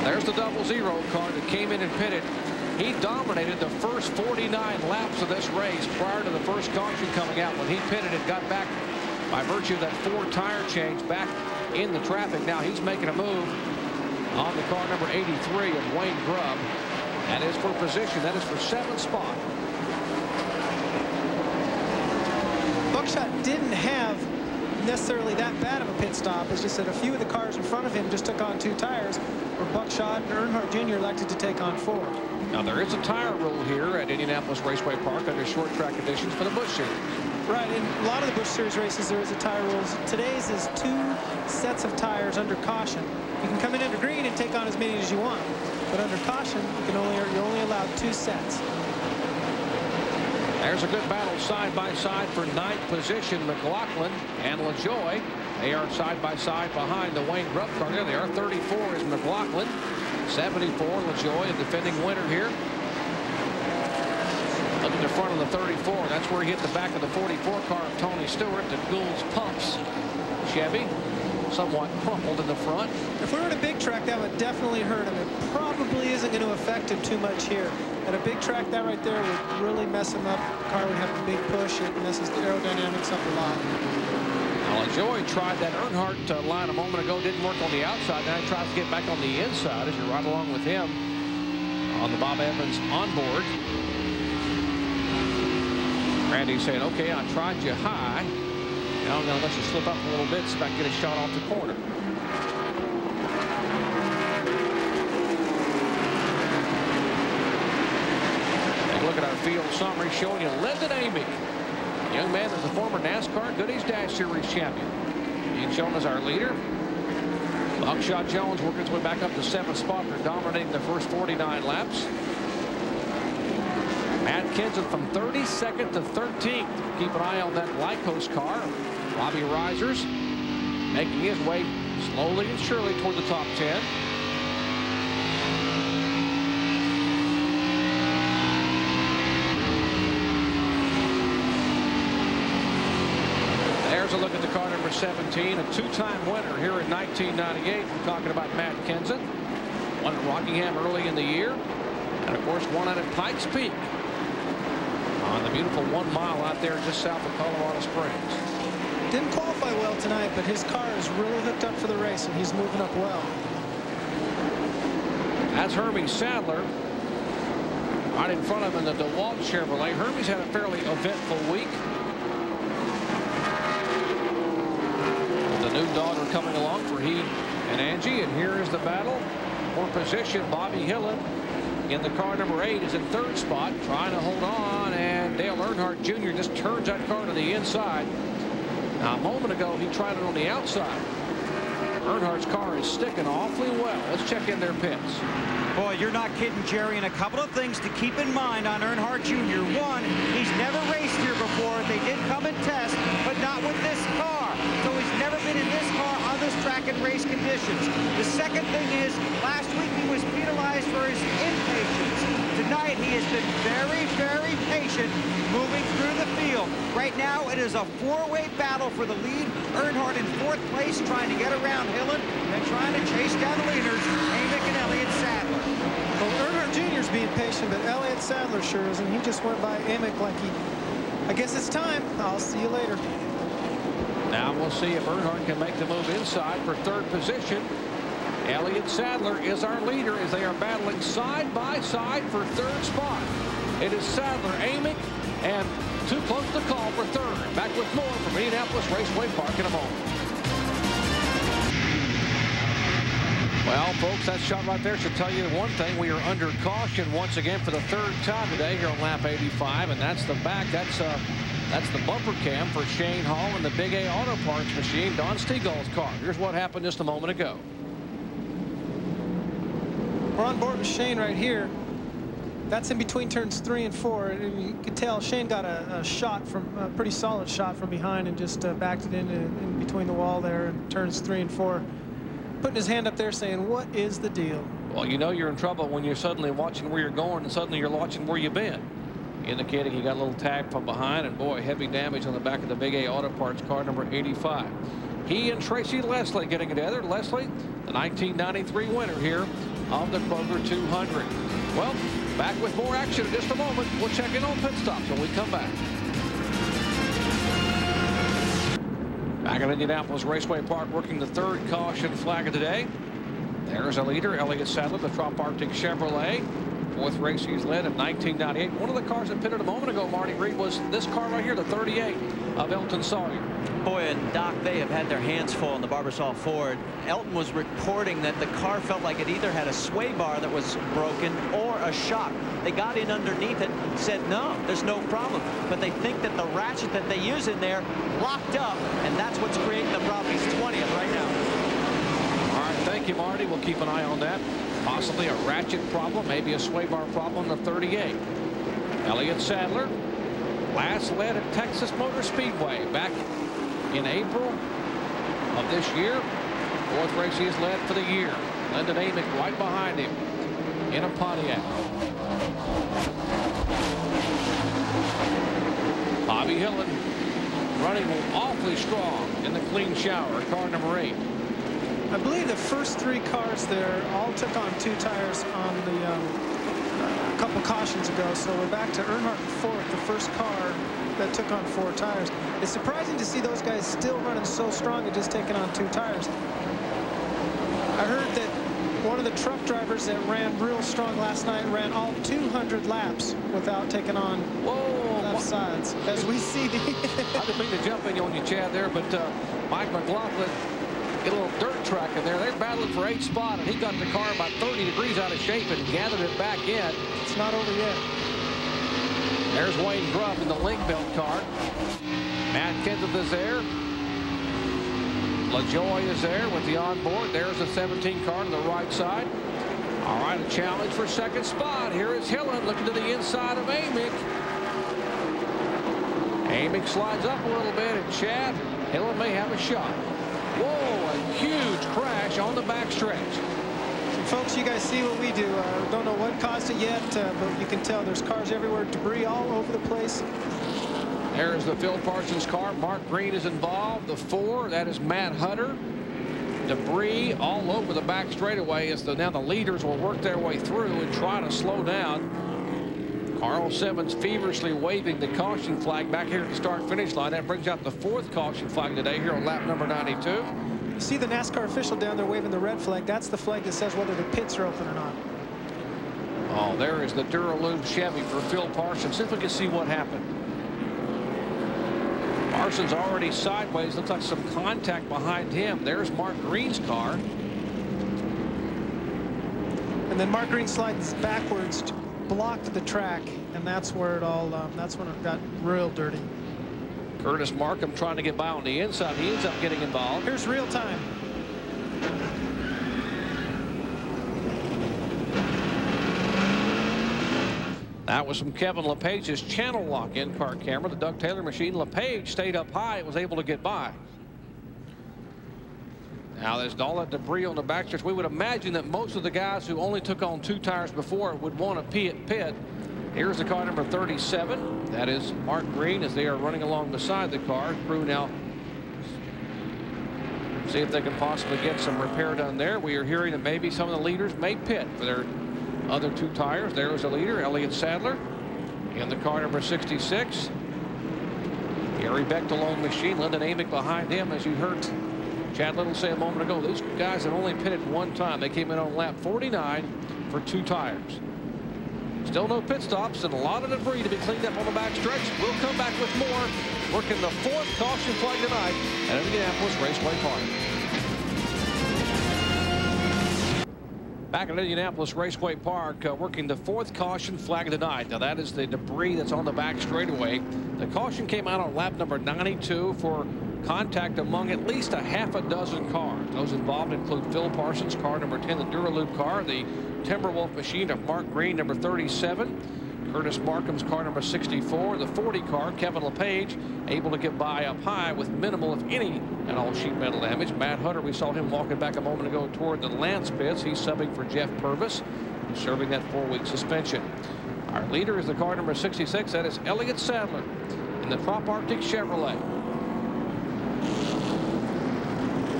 There's the 00 car that came in and pitted. He dominated the first 49 laps of this race prior to the first caution coming out. When he pitted, it got back by virtue of that 4 tire change back in the traffic. Now he's making a move on the car number 83 of Wayne Grubb. That is for position. That is for 7th spot. Buckshot didn't have necessarily that bad of a pit stop. It's just that a few of the cars in front of him just took on 2 tires, where Buckshot and Earnhardt Jr. elected to take on 4. Now there is a tire rule here at Indianapolis Raceway Park under short track conditions for the Busch Series. Right, in a lot of the Busch Series races there is a tire rule. Today's is 2 sets of tires under caution. You can come in under green and take on as many as you want, but under caution you're only allowed 2 sets. There's a good battle side by side for 9th position. McLaughlin and LaJoie. They are side by side behind the Wayne Grubb car. There they are. 34 is McLaughlin. 74 LaJoie, a defending winner here. Look at the front of the 34. That's where he hit the back of the 44 car of Tony Stewart. The Gould's Pumps Chevy. Somewhat crumpled in the front. If we were at a big track, that would definitely hurt him. It probably isn't going to affect him too much here. At a big track, that right there would really mess him up. The car would have a big push. It messes the aerodynamics up a lot. Now, LaJoie tried that Earnhardt line a moment ago. Didn't work on the outside. Now he tries to get back on the inside as you're right along with him on the Bob Evans onboard. Randy saying, okay, I tried you high. Now I'm going to let you slip up a little bit so I can get a shot off the corner. Take a look at our field summary showing you Lyndon Amy. Young man is a former NASCAR Goodies Dash Series champion. He's shown as our leader. Buckshot Jones working his way back up to 7th spot for dominating the first 49 laps. Matt Kenseth from 32nd to 13th. Keep an eye on that Lycos car. Bobby Risers making his way slowly and surely toward the top 10. There's a look at the car number 17, a 2-time winner here in 1998. We're talking about Matt Kenseth. Won at Rockingham early in the year. And, of course, won out at Pikes Peak on the beautiful 1 mile out there just south of Colorado Springs. Didn't qualify well tonight, but his car is really hooked up for the race, and he's moving up well. That's Hermie Sadler right in front of him in the DeWalt Chevrolet. Hermie's had a fairly eventful week. The new daughter coming along for he and Angie, and here is the battle for position. Bobby Hillin in the car number 8 is in 3rd spot, trying to hold on, and Dale Earnhardt Jr. just turns that car to the inside. Now, a moment ago, he tried it on the outside. Earnhardt's car is sticking awfully well. Let's check in their pits. Boy, you're not kidding, Jerry. And a couple of things to keep in mind on Earnhardt Jr. One, he's never raced here before. They did come and test, but not with this car. So he's never been in this car on this track in race conditions. The second thing is, last week he was penalized for his impatience to Tonight, he has been very, very patient moving through the field. Right now, it is a four-way battle for the lead. Earnhardt in fourth place, trying to get around Hillen and trying to chase down the leaders, Amick and Elliott Sadler. Well, Earnhardt Jr. is being patient, but Elliott Sadler sure is, and he just went by Amick like he, I guess it's time. I'll see you later. Now we'll see if Earnhardt can make the move inside for third position. Elliott Sadler is our leader as they are battling side by side for third spot. It is Sadler, Amick, and too close to call for third. Back with more from Indianapolis Raceway Park in a moment. Well, folks, that shot right there should tell you one thing. We are under caution once again for the third time today here on lap 85, and that's the back. That's the bumper cam for Shane Hall and the Big A Auto Parts machine, Don Stegall's car. Here's what happened just a moment ago. We're on board with Shane right here. That's in between turns 3 and 4. And you could tell Shane got a shot from a pretty solid shot from behind and just backed it in between the wall there in turns 3 and 4. Putting his hand up there saying, what is the deal? Well, you know you're in trouble when you're suddenly watching where you're going and suddenly you're watching where you've been. Indicating he got a little tag from behind, and boy, heavy damage on the back of the Big A Auto Parts car number 85. He and Tracy Leslie getting together. Leslie, the 1993 winner here of the Kroger 200. Well, back with more action in just a moment. We'll check in on pit stops when we come back. Back at Indianapolis Raceway Park, working the third caution flag of the day. There's a leader, Elliott Sadler, the Trop Arctic Chevrolet. Fourth race he's led in 1998. One of the cars that pitted a moment ago, Marty Reed, was this car right here, the 38 of Elton Sawyer. Boy, and Doc, they have had their hands full in the Barbasol Ford. Elton was reporting that the car felt like it either had a sway bar that was broken or a shock. They got in underneath it, said no, there's no problem. But they think that the ratchet that they use in there locked up, and that's what's creating the problem. He's 20th right now. All right, thank you, Marty. We'll keep an eye on that. Possibly a ratchet problem, maybe a sway bar problem in the 38. Elliott Sadler last led at Texas Motor Speedway back in April of this year. Fourth race he has led for the year. Lyndon Amick right behind him in a Pontiac. Bobby Hillen running awfully strong in the clean shower, car number 8. I believe the first 3 cars there all took on 2 tires on the a couple cautions ago. So we're back to Earnhardt in fourth, the first car that took on 4 tires. It's surprising to see those guys still running so strong and just taking on 2 tires. I heard that one of the truck drivers that ran real strong last night ran all 200 laps without taking on left sides. As we see the I didn't mean to jump in on you, Chad, there, but Mike McLaughlin get a little dirt track in there. They're battling for 8th spot, and he got the car about 30 degrees out of shape and gathered it back in. It's not over yet. There's Wayne Grubb in the link belt car. Matt Kenseth is there. LaJoy is there with the onboard. There's the 17 car to the right side. All right, a challenge for 2nd spot. Here is Hillen looking to the inside of Amick. Amick slides up a little bit, and Chad, Hillen may have a shot. Whoa, a huge crash on the backstretch. Folks, you guys see what we do. Don't know what caused it yet, but you can tell there's cars everywhere, debris all over the place. There's the Phil Parsons car. Mark Greene is involved. The 4, that is Matt Hutter. Debris all over the back straightaway as now the leaders will work their way through and try to slow down. Carl Simmons feverishly waving the caution flag back here at the start-finish line. That brings out the 4th caution flag today here on lap number 92. You see the NASCAR official down there waving the red flag. That's the flag that says whether the pits are open or not. Oh, there is the Duralube Chevy for Phil Parsons. See if we can see what happened. Parsons already sideways. Looks like some contact behind him. There's Mark Greene's car. And then Mark Greene slides backwards to block the track, and that's where it all that's when it got real dirty. Curtis Markham trying to get by on the inside. He ends up getting involved. Here's real time. That was from Kevin LePage's channel lock in-car camera. The Doug Taylor machine. LePage stayed up high and was able to get by. Now there's all that debris on the backstretch. We would imagine that most of the guys who only took on 2 tires before would want to pit. Here's the car number 37. That is Mark Greene as they are running along beside the car. Crew now see if they can possibly get some repair done there. We are hearing that maybe some of the leaders may pit for their other 2 tires. There is the leader, Elliott Sadler, in the car number 66. Gary Bechtel on the machine. Lyndon Amick behind him, as you heard Chad Little say a moment ago. These guys have only pitted 1 time. They came in on lap 49 for 2 tires. Still no pit stops and a lot of debris to be cleaned up on the backstretch. We'll come back with more. Working the 4th caution flag tonight at Indianapolis Raceway Park. Back at Indianapolis Raceway Park, working the 4th caution flag of the night. Now that is the debris that's on the back straightaway. The caution came out on lap number 92 for contact among at least a half a dozen cars. Those involved include Phil Parsons' car number 10, the Duraloop car, the Timberwolf machine of Mark Greene, number 37. Curtis Markham's car number 64, the 40 car, Kevin LePage, able to get by up high with minimal, if any, at all sheet metal damage. Matt Hutter, we saw him walking back a moment ago toward the Lance pits. He's subbing for Jeff Purvis, who's serving that 4-week suspension. Our leader is the car number 66. That is Elliott Sadler in the Trop Arctic Chevrolet.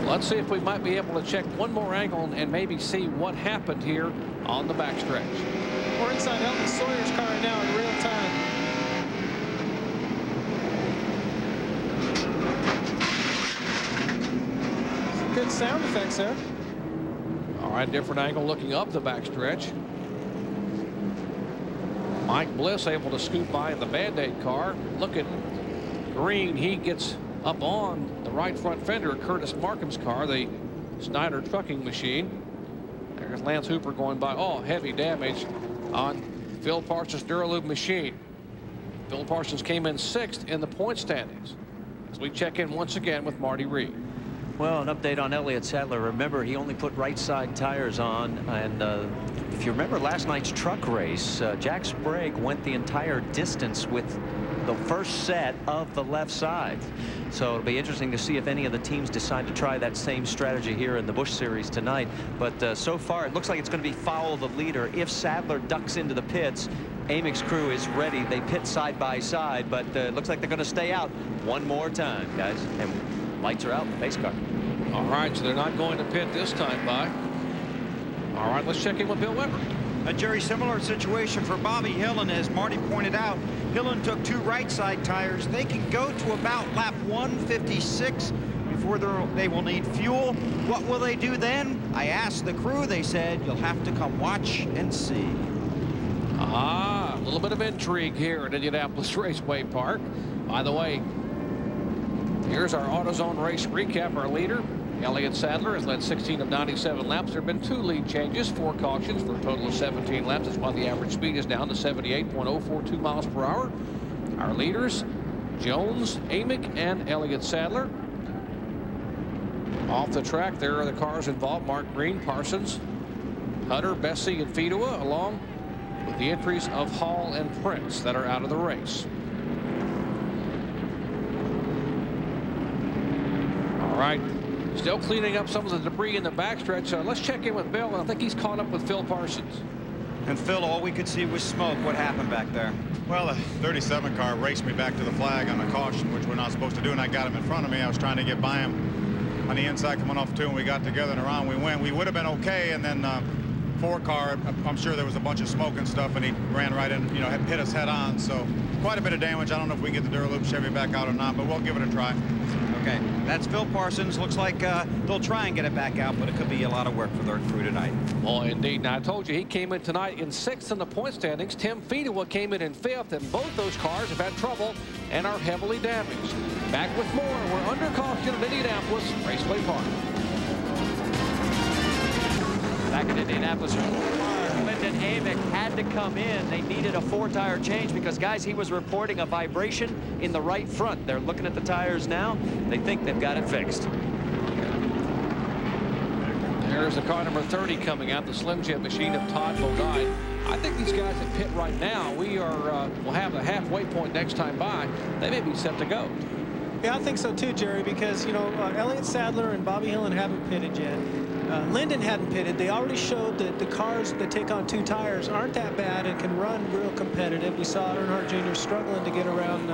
Let's see if we might be able to check one more angle and maybe see what happened here on the backstretch. We're inside Elton Sawyer's car now in real time. Some good sound effects there. All right, different angle looking up the backstretch. Mike Bliss able to scoot by in the Band-Aid car. Look at Greene. He gets up on the right front fender of Curtis Markham's car, the Snyder trucking machine. There's Lance Hooper going by. Oh, heavy damage on Phil Parsons' Duraloop machine. Phil Parsons came in 6th in the point standings. As we check in once again with Marty Reed. Well, an update on Elliott Sadler. Remember, he only put right side tires on, and if you remember last night's truck race, Jack Sprague went the entire distance with the first set of the left side. So it'll be interesting to see if any of the teams decide to try that same strategy here in the Busch Series tonight. But so far, it looks like it's going to be follow the leader. If Sadler ducks into the pits, Amick's crew is ready. They pit side by side, but it looks like they're going to stay out one more time, guys. And lights are out in the pace car. All right, so they're not going to pit this time by. All right, let's check in with Bill Weber. A very similar situation for Bobby Hillin. As Marty pointed out, Hillin took 2 right side tires. They can go to about lap 156 before they will need fuel. What will they do then? I asked the crew. They said you'll have to come watch and see. A little bit of intrigue here at Indianapolis Raceway Park. By the way, here's our AutoZone race recap. Our leader, Elliott Sadler, has led 16 of 97 laps. There have been 2 lead changes, 4 cautions for a total of 17 laps. That's why the average speed is down to 78.042 miles per hour. Our leaders, Jones, Amick, and Elliott Sadler. Off the track, there are the cars involved: Mark Greene, Parsons, Hutter, Bessie, and Fedua, along with the entries of Hall and Prince that are out of the race. All right. Still cleaning up some of the debris in the backstretch. Let's check in with Bill, and I think he's caught up with Phil Parsons. And Phil, all we could see was smoke. What happened back there? Well, the 37 car raced me back to the flag on a caution, which we're not supposed to do, and I got him in front of me. I was trying to get by him on the inside coming off 2, and we got together and around we went. We would have been okay, and then 4 car, I'm sure there was a bunch of smoke and stuff, and he ran right in, had hit us head on. So quite a bit of damage. I don't know if we get the Duraloop Chevy back out or not, but we'll give it a try. Okay, that's Phil Parsons. Looks like they'll try and get it back out, but it could be a lot of work for their crew tonight. Oh, indeed. Now, I told you he came in tonight in 6th in the point standings. Tim Fedua came in 5th, and both those cars have had trouble and are heavily damaged. Back with more. We're under caution at Indianapolis Raceway Park. Back in Indianapolis, Lyndon Amick had to come in. They needed a 4-tire change because, guys, he was reporting a vibration in the right front. They're looking at the tires now. They think they've got it fixed. There's the car number 30 coming out, the Slim Jim machine of Todd Bodine. I think these guys at pit right now, we'll have the halfway point next time by. They may be set to go. Yeah, I think so too, Jerry, because, you know, Elliott Sadler and Bobby Hillin haven't pitted yet. Linden hadn't pitted. They already showed that the cars that take on 2 tires aren't that bad and can run real competitive. We saw Earnhardt Jr. struggling to get around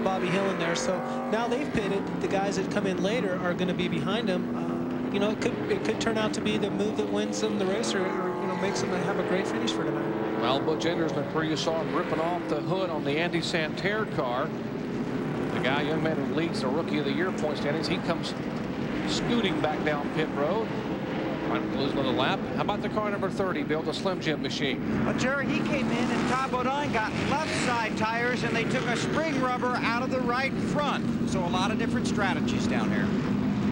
Bobby Hillin there. So now they've pitted. The guys that come in later are going to be behind them. You know, it could turn out to be the move that wins them the race, or you know, makes them have a great finish for tonight. Well, Butch Endersman, where you saw him ripping off the hood on the Andy Santerre car. The guy, young man who leads the Rookie of the Year point standings, he comes scooting back down pit road. Trying to lose another lap. How about the car number 30, Bill, the Slim Jim machine? Well, Jerry, he came in and Todd Bodine got left side tires, and they took a spring rubber out of the right front. So a lot of different strategies down here.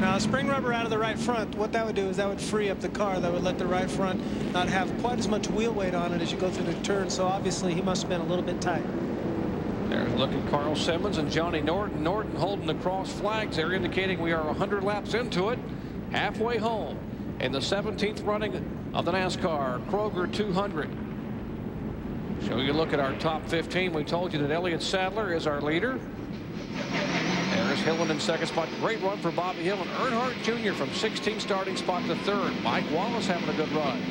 Now, spring rubber out of the right front, what that would do is that would free up the car. That would let the right front not have quite as much wheel weight on it as you go through the turn. So obviously he must have been a little bit tight. There's looking Carl Simmons and Johnny Norton. Norton holding the cross flags there, indicating we are 100 laps into it. Halfway home in the 17th running of the NASCAR Kroger 200. So you look at our top 15. We told you that Elliott Sadler is our leader. There's Hillin in second spot. Great run for Bobby Hillin. Earnhardt Jr. from 16th starting spot to 3rd. Mike Wallace having a good run.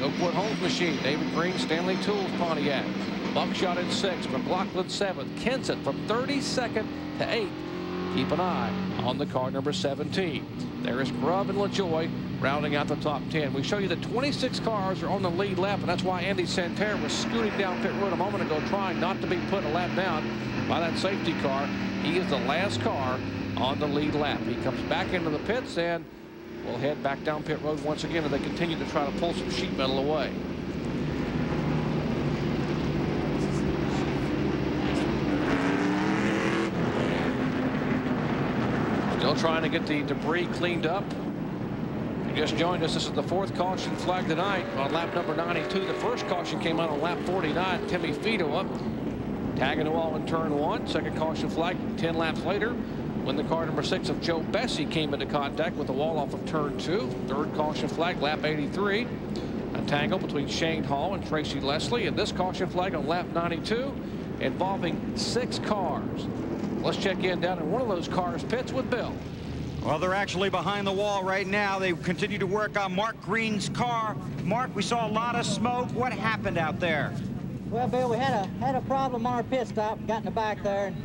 Oakwood Homes machine. David Greene, Stanley Tools, Pontiac. Buckshot in 6th. McLaughlin 7th. Kenseth from 32nd to 8th. Keep an eye on the car number 17. There is Grubb and LaJoy rounding out the top 10. We show you that 26 cars are on the lead lap, and that's why Andy Santerre was scooting down pit road a moment ago, trying not to be put a lap down by that safety car. He is the last car on the lead lap. He comes back into the pits and will head back down pit road once again as they continue to try to pull some sheet metal away. Still trying to get the debris cleaned up. If you just joined us, this is the 4th caution flag tonight on lap number 92. The first caution came out on lap 49. Timmy Fido up, tagging the wall in turn 1. Second caution flag 10 laps later when the car number 6 of Joe Bessie came into contact with the wall off of turn 2. Third caution flag lap 83. A tangle between Shane Hall and Tracy Leslie. And this caution flag on lap 92 involving 6 cars. Let's check in down in one of those cars' pits with Bill. Well, they're actually behind the wall right now. They continue to work on Mark Greene's car. Mark, we saw a lot of smoke. What happened out there? Well, Bill, we had a problem on our pit stop. Got in the back there. And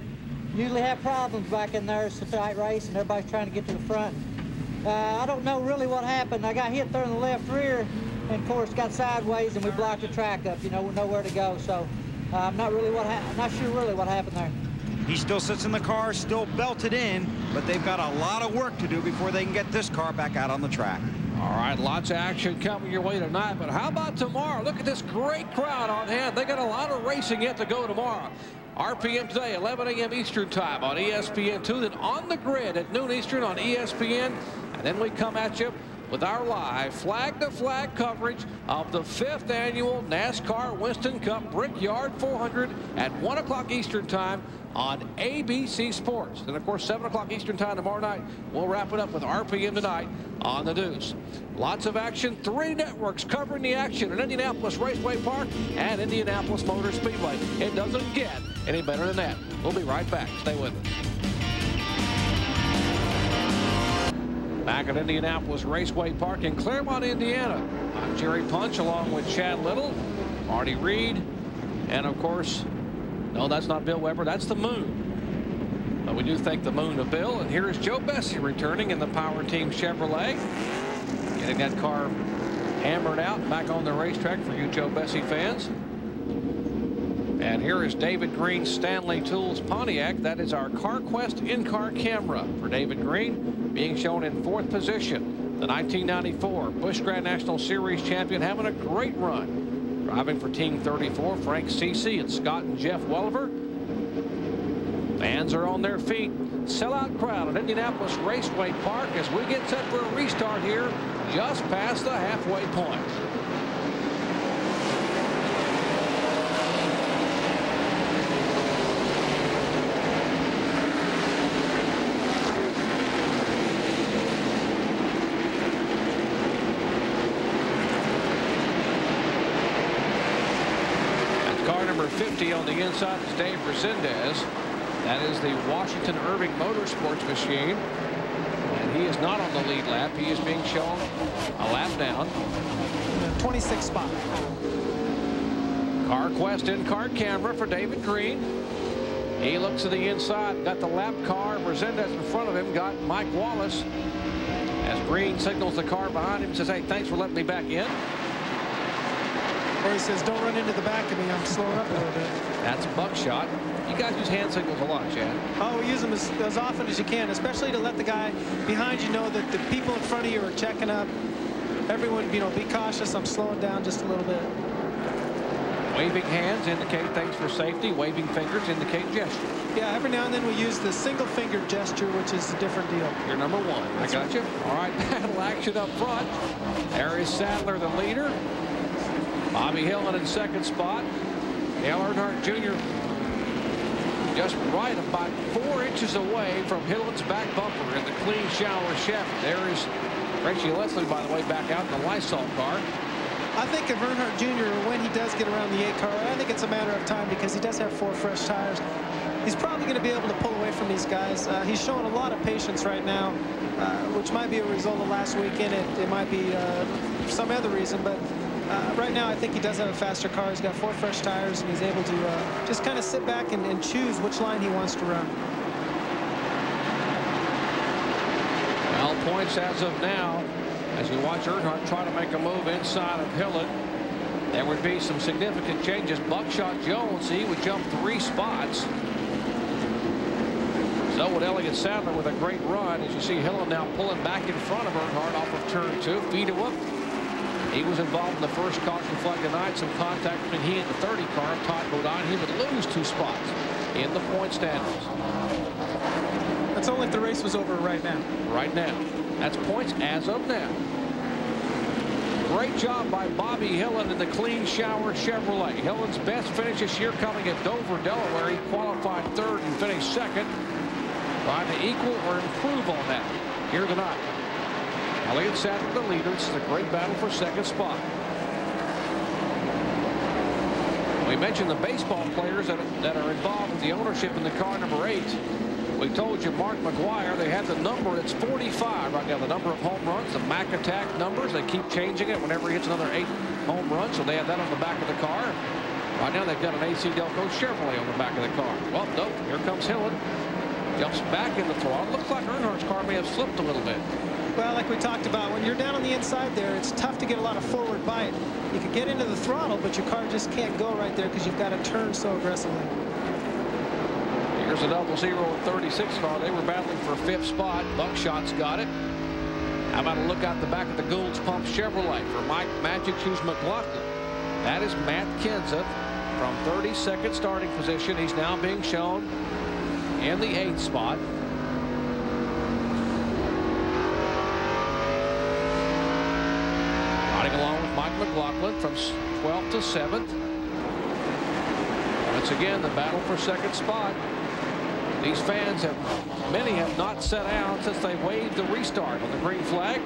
usually have problems back in there. It's a tight race, and everybody's trying to get to the front. I don't know really what happened. I got hit there in the left rear, and of course got sideways, and we blocked the track up. You know, nowhere to go. So I'm not sure really what happened there. He still sits in the car, still belted in, but they've got a lot of work to do before they can get this car back out on the track. All right, lots of action coming your way tonight, but how about tomorrow? Look at this great crowd on hand. They got a lot of racing yet to go tomorrow. RPM today, 11 a.m. Eastern time on ESPN2, then on the grid at noon Eastern on ESPN, and then we come at you with our live flag-to-flag coverage of the 5th annual NASCAR Winston Cup Brickyard 400 at 1 o'clock Eastern time on ABC Sports. And of course, 7 o'clock Eastern time tomorrow night, we'll wrap it up with RPM tonight on the Deuce. Lots of action, 3 networks covering the action at Indianapolis Raceway Park and Indianapolis Motor Speedway. It doesn't get any better than that. We'll be right back. Stay with us. Back at Indianapolis Raceway Park in Claremont, Indiana. I'm Jerry Punch along with Chad Little, Marty Reed, and of course, no, that's not Bill Weber. That's the Moon. But we do thank the Moon of Bill. And here is Joe Bessie returning in the Power Team Chevrolet. Getting that car hammered out back on the racetrack for you Joe Bessie fans. And here is David Greene's Stanley Tools Pontiac. That is our CarQuest in-car camera for David Greene, being shown in 4th position. The 1994 Busch Grand National Series champion, having a great run. Driving for Team 34, Frank Cece and Scott and Jeff Welliver. Fans are on their feet. Sellout crowd at Indianapolis Raceway Park as we get set for a restart here just past the halfway point. Car number 50 on the inside is Dave Resendez. That is the Washington Irving Motorsports machine. And he is not on the lead lap. He is being shown a lap down. 26th spot. CarQuest in-car camera for David Greene. He looks to the inside, got the lap car. Resendez in front of him, got Mike Wallace. As Greene signals the car behind him, says, hey, thanks for letting me back in. Or he says, don't run into the back of me, I'm slowing up a little bit. That's Buckshot. You guys use hand signals a lot, Chad. Oh, we use them as often as you can, especially to let the guy behind you know that the people in front of you are checking up. Everyone, you know, be cautious. I'm slowing down just a little bit. Waving hands indicate things for safety. Waving fingers indicate gesture. Yeah, every now and then we use the single finger gesture, which is a different deal. You're number one. I got you. All right, battle action up front. There is Sadler, the leader. Bobby Hillin in second spot. Dale Earnhardt Jr. just right about 4 inches away from Hillin's back bumper in the clean shower Chevy. There is Reggie Leslie, by the way, back out in the Lysol car. I think if Earnhardt Jr., when he does get around the 8 car, I think it's a matter of time because he does have 4 fresh tires. He's probably going to be able to pull away from these guys. He's showing a lot of patience right now, which might be a result of last weekend. It might be some other reason, but right now I think he does have a faster car. He's got 4 fresh tires, and he's able to just kind of sit back and choose which line he wants to run. Well, points as of now, as you watch Earnhardt try to make a move inside of Hillin, there would be some significant changes. Buckshot Jones, he would jump 3 spots. So would Elliott Sadler with a great run. As you see Hillin now pulling back in front of Earnhardt off of turn 2. Feed him up. He was involved in the first caution flag tonight. Some contact between he and the 30 car of Todd Bodine. He would lose 2 spots in the point standings. That's only if the race was over right now. Right now. That's points as of now. Great job by Bobby Hillin in the clean shower Chevrolet. Hillin's best finish this year coming at Dover, Delaware. He qualified 3rd and finished 2nd. Trying to equal or improve on that here tonight. Elliott Sadler, the leader. This is a great battle for 2nd spot. We mentioned the baseball players that are involved with the ownership in the car number 8. We told you Mark McGuire, they have the number that's 45 right now, the number of home runs, the Mac Attack numbers. They keep changing it whenever he hits another 8 home runs, so they have that on the back of the car. Right now they've got an AC Delco Chevrolet on the back of the car. Well, nope, here comes Hillin. Jumps back in the throttle. Looks like Earnhardt's car may have slipped a little bit. Well, like we talked about, when you're down on the inside there, it's tough to get a lot of forward bite. You can get into the throttle, but your car just can't go right there because you've got to turn so aggressively. Here's a 0036 car. They were battling for 5th spot. Buckshot's got it. How about a look out the back of the Gould's Pump Chevrolet for Mike Magic Shoes McLaughlin. That is Matt Kenseth from 32nd starting position. He's now being shown in the 8th spot. Riding along with Mike McLaughlin from 12th to 7th. Once again, the battle for 2nd spot. These fans many have not sat down since they waved the restart on the green flag.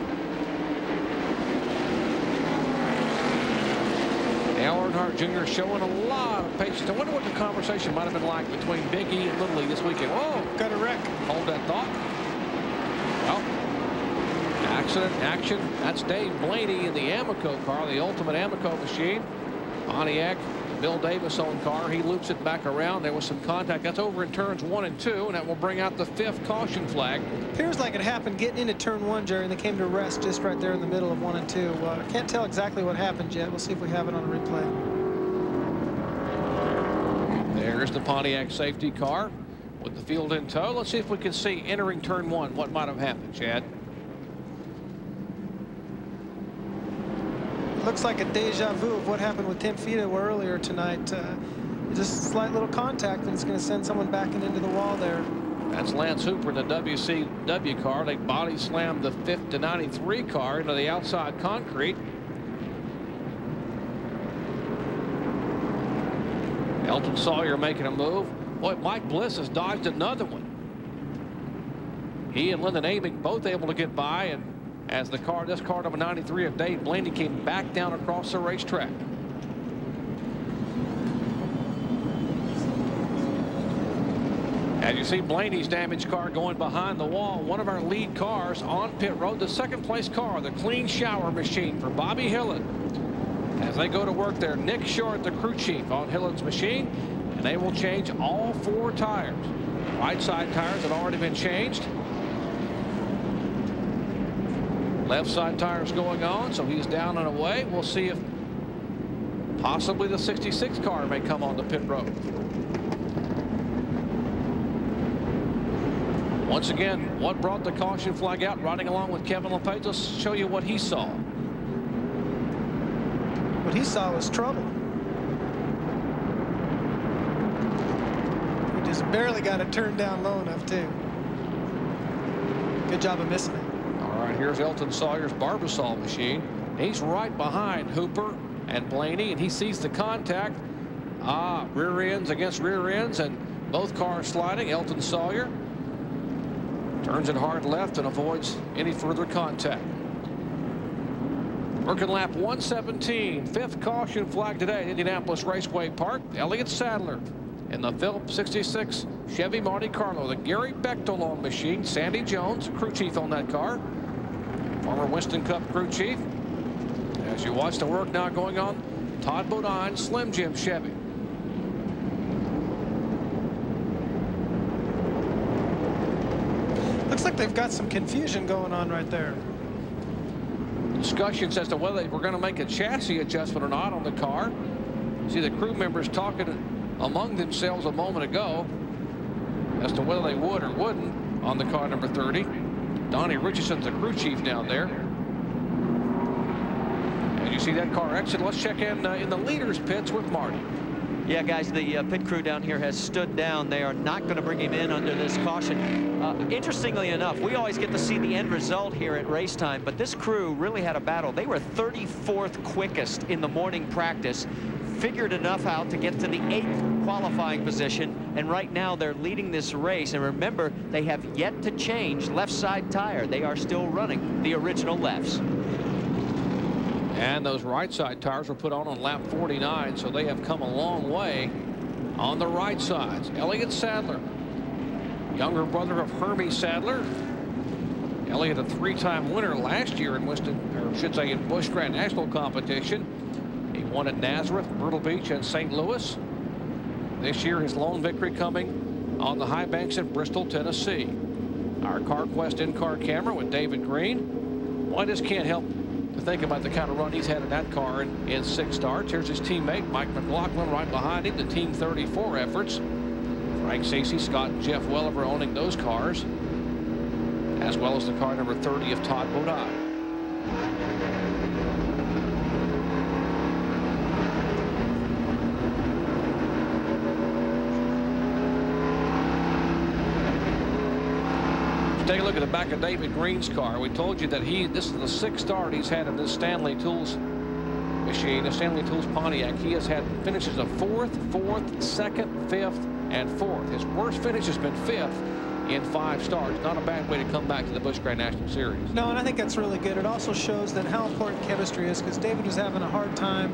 Dale Earnhardt Jr. showing a lot of patience. I wonder what the conversation might have been like between Big E and Little E this weekend. Whoa, got a wreck. Hold that thought. Well, accident, action. That's Dave Blaney in the Amoco car, the ultimate Amoco machine. Pontiac. Bill Davis owned car. He loops it back around. There was some contact. That's over in turns 1 and 2, and that will bring out the 5th caution flag. Appears like it happened getting into turn 1, Jerry, and they came to rest just right there in the middle of 1 and 2. I can't tell exactly what happened yet. We'll see if we have it on a replay. There's the Pontiac safety car with the field in tow. Let's see if we can see entering turn 1 what might have happened, Chad. Looks like a deja vu of what happened with Tim Fita earlier tonight. Just a slight little contact, and it's going to send someone backing into the wall there. That's Lance Hooper in the WCW car. They body slammed the 5th to 93 car into the outside concrete. Elton Sawyer making a move. Boy, Mike Bliss has dodged another one. He and Lyndon Amick both able to get by, and as this car number 93 of Dave Blaney came back down across the racetrack. As you see Blaney's damaged car going behind the wall, one of our lead cars on pit road, the second place car, the clean shower machine for Bobby Hillin. As they go to work there, Nick Short, the crew chief on Hillin's machine, and they will change all 4 tires. Right side tires have already been changed. Left side tires going on, so he's down and away. We'll see if possibly the 66 car may come on the pit road. Once again, what brought the caution flag out, riding along with Kevin LePage? Let's show you what he saw. What he saw was trouble. He just barely got it turned down low enough, too. Good job of missing it. All right, here's Elton Sawyer's Barbasol machine. He's right behind Hooper and Blaney, and he sees the contact. Rear ends against rear ends, and both cars sliding. Elton Sawyer turns it hard left and avoids any further contact. Working lap 117, 5th caution flag today at Indianapolis Raceway Park. Elliott Sadler in the Phillips 66 Chevy Monte Carlo, the Gary Bechtel machine. Sandy Jones, crew chief on that car, former Winston Cup crew chief. As you watch the work now going on, Todd Bodine, Slim Jim Chevy. Looks like they've got some confusion going on right there. Discussions as to whether they were going to make a chassis adjustment or not on the car. See the crew members talking among themselves a moment ago as to whether they would or wouldn't on the car number 30. Donnie Richardson's the crew chief down there. As you see that car exit, let's check in the leaders pits with Marty. Yeah, guys, the pit crew down here has stood down. They are not going to bring him in under this caution. Interestingly enough, we always get to see the end result here at race time, but this crew really had a battle. They were 34th quickest in the morning practice, figured enough out to get to the 8th qualifying position, and right now they're leading this race. And remember, they have yet to change left side tire. They are still running the original lefts. And those right side tires were put on lap 49, so they have come a long way on the right sides. Elliott Sadler, younger brother of Hermie Sadler. Elliott, a 3-time winner last year in Winston, or I should say in Busch Grand National competition. He won at Nazareth, Myrtle Beach, and St. Louis. This year, his lone victory coming on the high banks at Bristol, Tennessee. Our CarQuest in-car camera with David Greene. Well, I just can't help to think about the kind of run he's had in that car in 6 starts. Here's his teammate Mike McLaughlin right behind him, the Team 34 efforts. Frank Stacey, Scott and Jeff Welliver owning those cars, as well as the car number 30 of Todd Bodine. Take a look at the back of David Greene's car. We told you that this is the 6th start he's had in this Stanley Tools machine, the Stanley Tools Pontiac. He has had finishes of 4th, 2nd, 5th, and 4th. His worst finish has been 5th in 5 starts. Not a bad way to come back to the Busch Grand National Series. No, and I think that's really good. It also shows that how important chemistry is, because David was having a hard time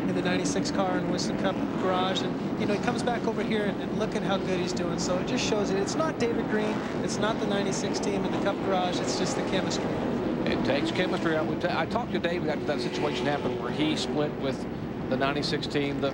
in the 96 car in Winston Cup garage, and he comes back over here and look at how good he's doing. So it just shows it's not David Greene, it's not the 96 team in the Cup garage, it's just the chemistry. It takes chemistry. I talked to David after that situation happened where he split with the 96 team, the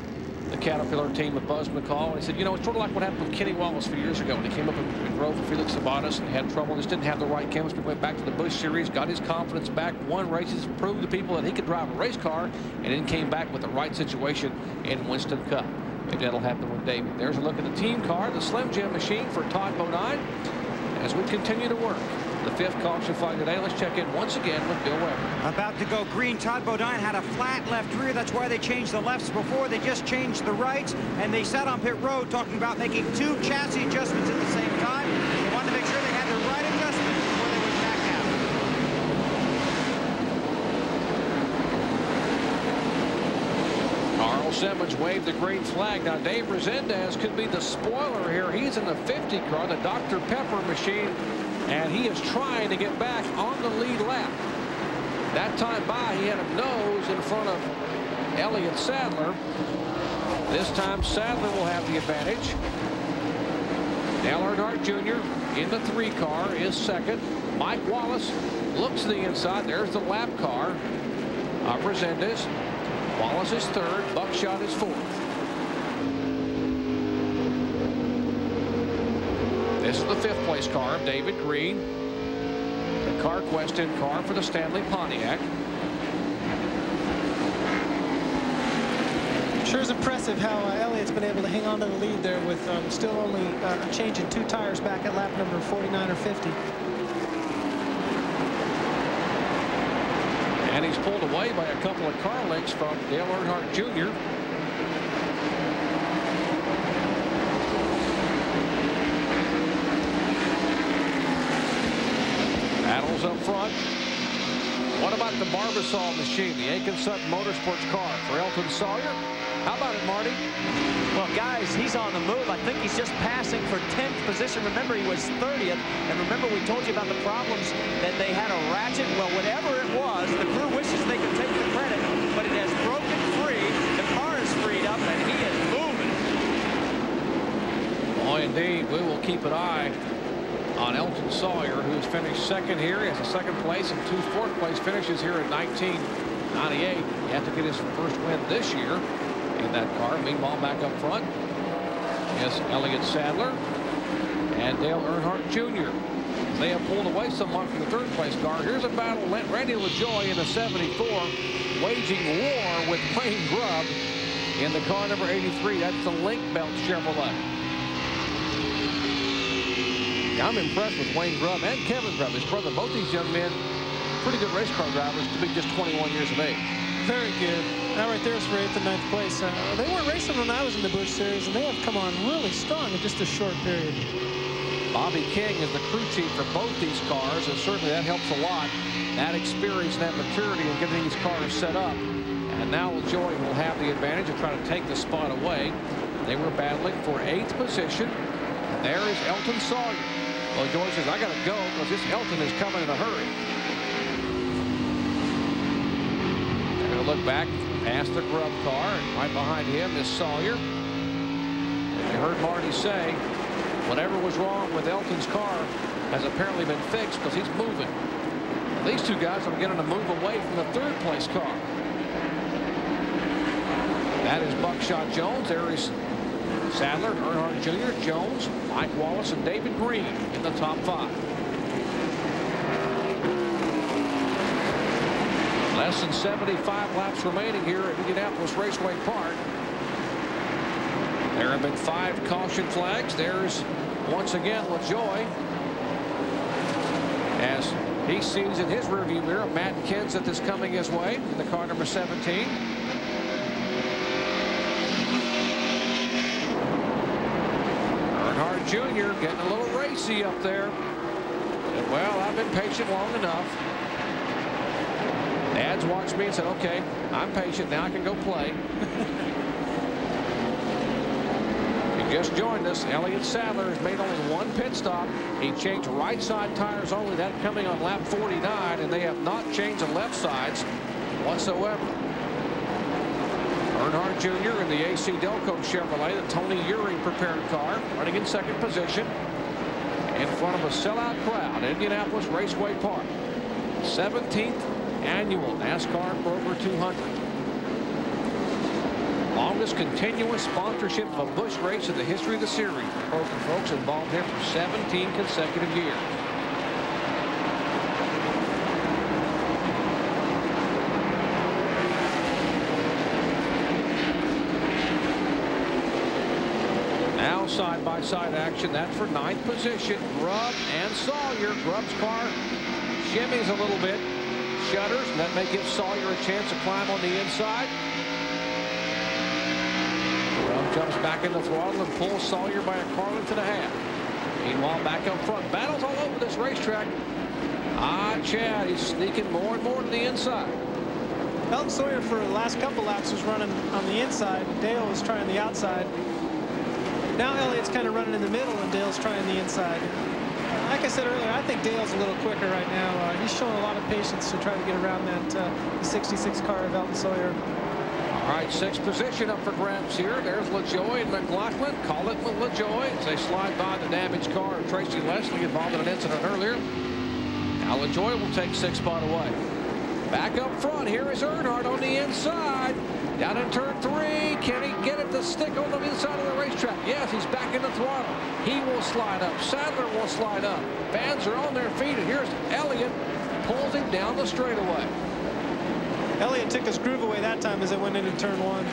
Caterpillar team with Buzz McCall, and he said, it's sort of like what happened with Kenny Wallace a few years ago when he came up and drove for Felix Sabatis and had trouble, just didn't have the right chemistry, went back to the Busch Series, got his confidence back, won races, proved to people that he could drive a race car, and then came back with the right situation in Winston Cup. Maybe that'll happen with David. There's a look at the team car, the Slim Jim machine for Todd Bodine, as we continue to work. The 5th caution flag today. Let's check in once again with Bill Weber. About to go green. Todd Bodine had a flat left rear. That's why they changed the lefts before. They just changed the rights, and they sat on pit road talking about making 2 chassis adjustments at the same time. They wanted to make sure they had the right adjustment before they went back out. Carl Simmons waved the green flag. Now Dave Resendez could be the spoiler here. He's in the 50 car, the Dr. Pepper machine, and he is trying to get back on the lead lap. That time by, he had a nose in front of Elliott Sadler. This time Sadler will have the advantage. Dale Earnhardt Jr. in the 3 car is second. Mike Wallace looks to the inside. There's the lap car of Resendez. Wallace is third. Buckshot is fourth. This is the 5th place car of David Greene. The CarQuest in car for the Stanley Pontiac. Sure is impressive how Elliott's been able to hang on to the lead there with still only a change in 2 tires back at lap number 49 or 50. And he's pulled away by a couple of car lengths from Dale Earnhardt Jr. Battles up front. What about the Barbasol machine, the Aiken Sutton Motorsports car for Elton Sawyer? How about it, Marty? Well, guys, he's on the move. I think he's just passing for 10th position. Remember, he was 30th. And remember, we told you about the problems that they had a ratchet. Well, whatever it was, the crew wishes they could take the credit, but it has broken free. The car is freed up, and he is moving. Oh, indeed. We will keep an eye on Elton Sawyer, who's finished second here. He has a second place and 2 fourth-place finishes here in 1998. He had to get his first win this year in that car. Meanwhile, back up front is Elliott Sadler and Dale Earnhardt Jr. They have pulled away somewhat from the 3rd place car. Here's a battle. Randy LaJoie in the 74 waging war with Wayne Grubb in the car number 83. That's the Link Belt Chevrolet. I'm impressed with Wayne Grubb and Kevin Grubb, his brother. Both these young men, pretty good race car drivers to be just 21 years of age. Very good. That right there is for 8th and 9th place. They weren't racing when I was in the Busch Series, and they have come on really strong in just a short period. Bobby King is the crew chief for both these cars, and certainly that helps a lot. That experience and that maturity in getting these cars set up. And now LaJoie will have the advantage of trying to take the spot away. They were battling for 8th position. And there is Elton Sawyer. LaJoie says, I got to go because this Elton is coming in a hurry. They're going to look back past the Grubb car, and right behind him is Sawyer. As you heard Marty say, whatever was wrong with Elton's car has apparently been fixed because he's moving. And these 2 guys are getting to move away from the 3rd place car. That is Buckshot Jones. There is Sadler, Earnhardt Jr., Jones, Mike Wallace, and David Greene in the top 5. Less than 75 laps remaining here at Indianapolis Raceway Park. There have been 5 caution flags. There's once again LaJoie as he sees in his rearview mirror Matt Kenseth is coming his way in the car number 17. Earnhardt Jr. getting a little racy up there. And, well, I've been patient long enough. Dad's watched me and said, okay, I'm patient. Now I can go play. He just joined us. Elliott Sadler has made only 1 pit stop. He changed right side tires only. That coming on lap 49, and they have not changed the left sides whatsoever. Earnhardt Jr. in the AC Delco Chevrolet, the Tony Euring prepared car, running in 2nd position in front of a sellout crowd at Indianapolis Raceway Park. 17th annual NASCAR Kroger 200. Longest continuous sponsorship of a Busch race in the history of the series. Kroger folks involved here for 17 consecutive years. Now side-by-side action. That's for 9th position. Grubb and Sawyer. Grubb's car shimmies a little bit. Shutters, and that may give Sawyer a chance to climb on the inside. Grubb jumps back in the throttle and pulls Sawyer by a car length and a half. Meanwhile, back up front, battles all over this racetrack. Chad, he's sneaking more and more to the inside. Elton Sawyer for the last couple laps was running on the inside. Dale was trying the outside. Now Elliott's kind of running in the middle, and Dale's trying the inside. Like I said earlier, I think Dale's a little quicker right now. He's showing a lot of patience to try to get around that the 66 car of Elton Sawyer. All right, sixth position up for grabs here. There's LaJoie and McLaughlin. Call it with LaJoie as they slide by the damaged car of Tracy Leslie, involved in an incident earlier. Now LaJoie will take sixth spot away. Back up front, here is Earnhardt on the inside. Down in turn 3, can he get it to stick on the inside of the racetrack? Yes, he's back in the throttle. He will slide up. Sadler will slide up. Fans are on their feet, and here's Elliott, pulls him down the straightaway. Elliott took his groove away that time as it went into turn 1.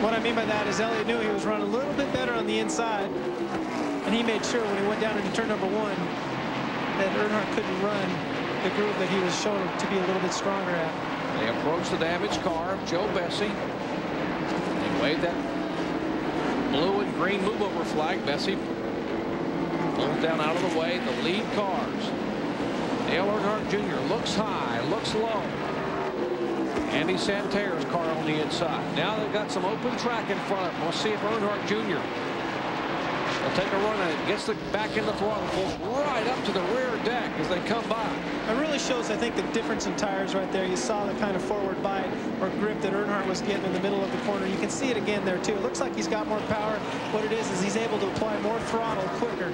What I mean by that is Elliott knew he was running a little bit better on the inside, and he made sure when he went down into turn number 1 that Earnhardt couldn't run the groove that he was shown to be a little bit stronger at. They approach the damaged car of Joe Bessie. They wave that blue and green move-over flag. Bessie pulls down out of the way. The lead cars. Dale Earnhardt Jr. looks high, looks low. Andy Santerre's car on the inside. Now they've got some open track in front of them. We'll see if Earnhardt Jr. will take a run at it. Gets the back in the throttle, pulls right up to the rear deck as they come by. It really shows, I think, the difference in tires right there. You saw the kind of forward bite or grip that Earnhardt was getting in the middle of the corner. You can see it again there, too. It looks like he's got more power. What it is he's able to apply more throttle quicker.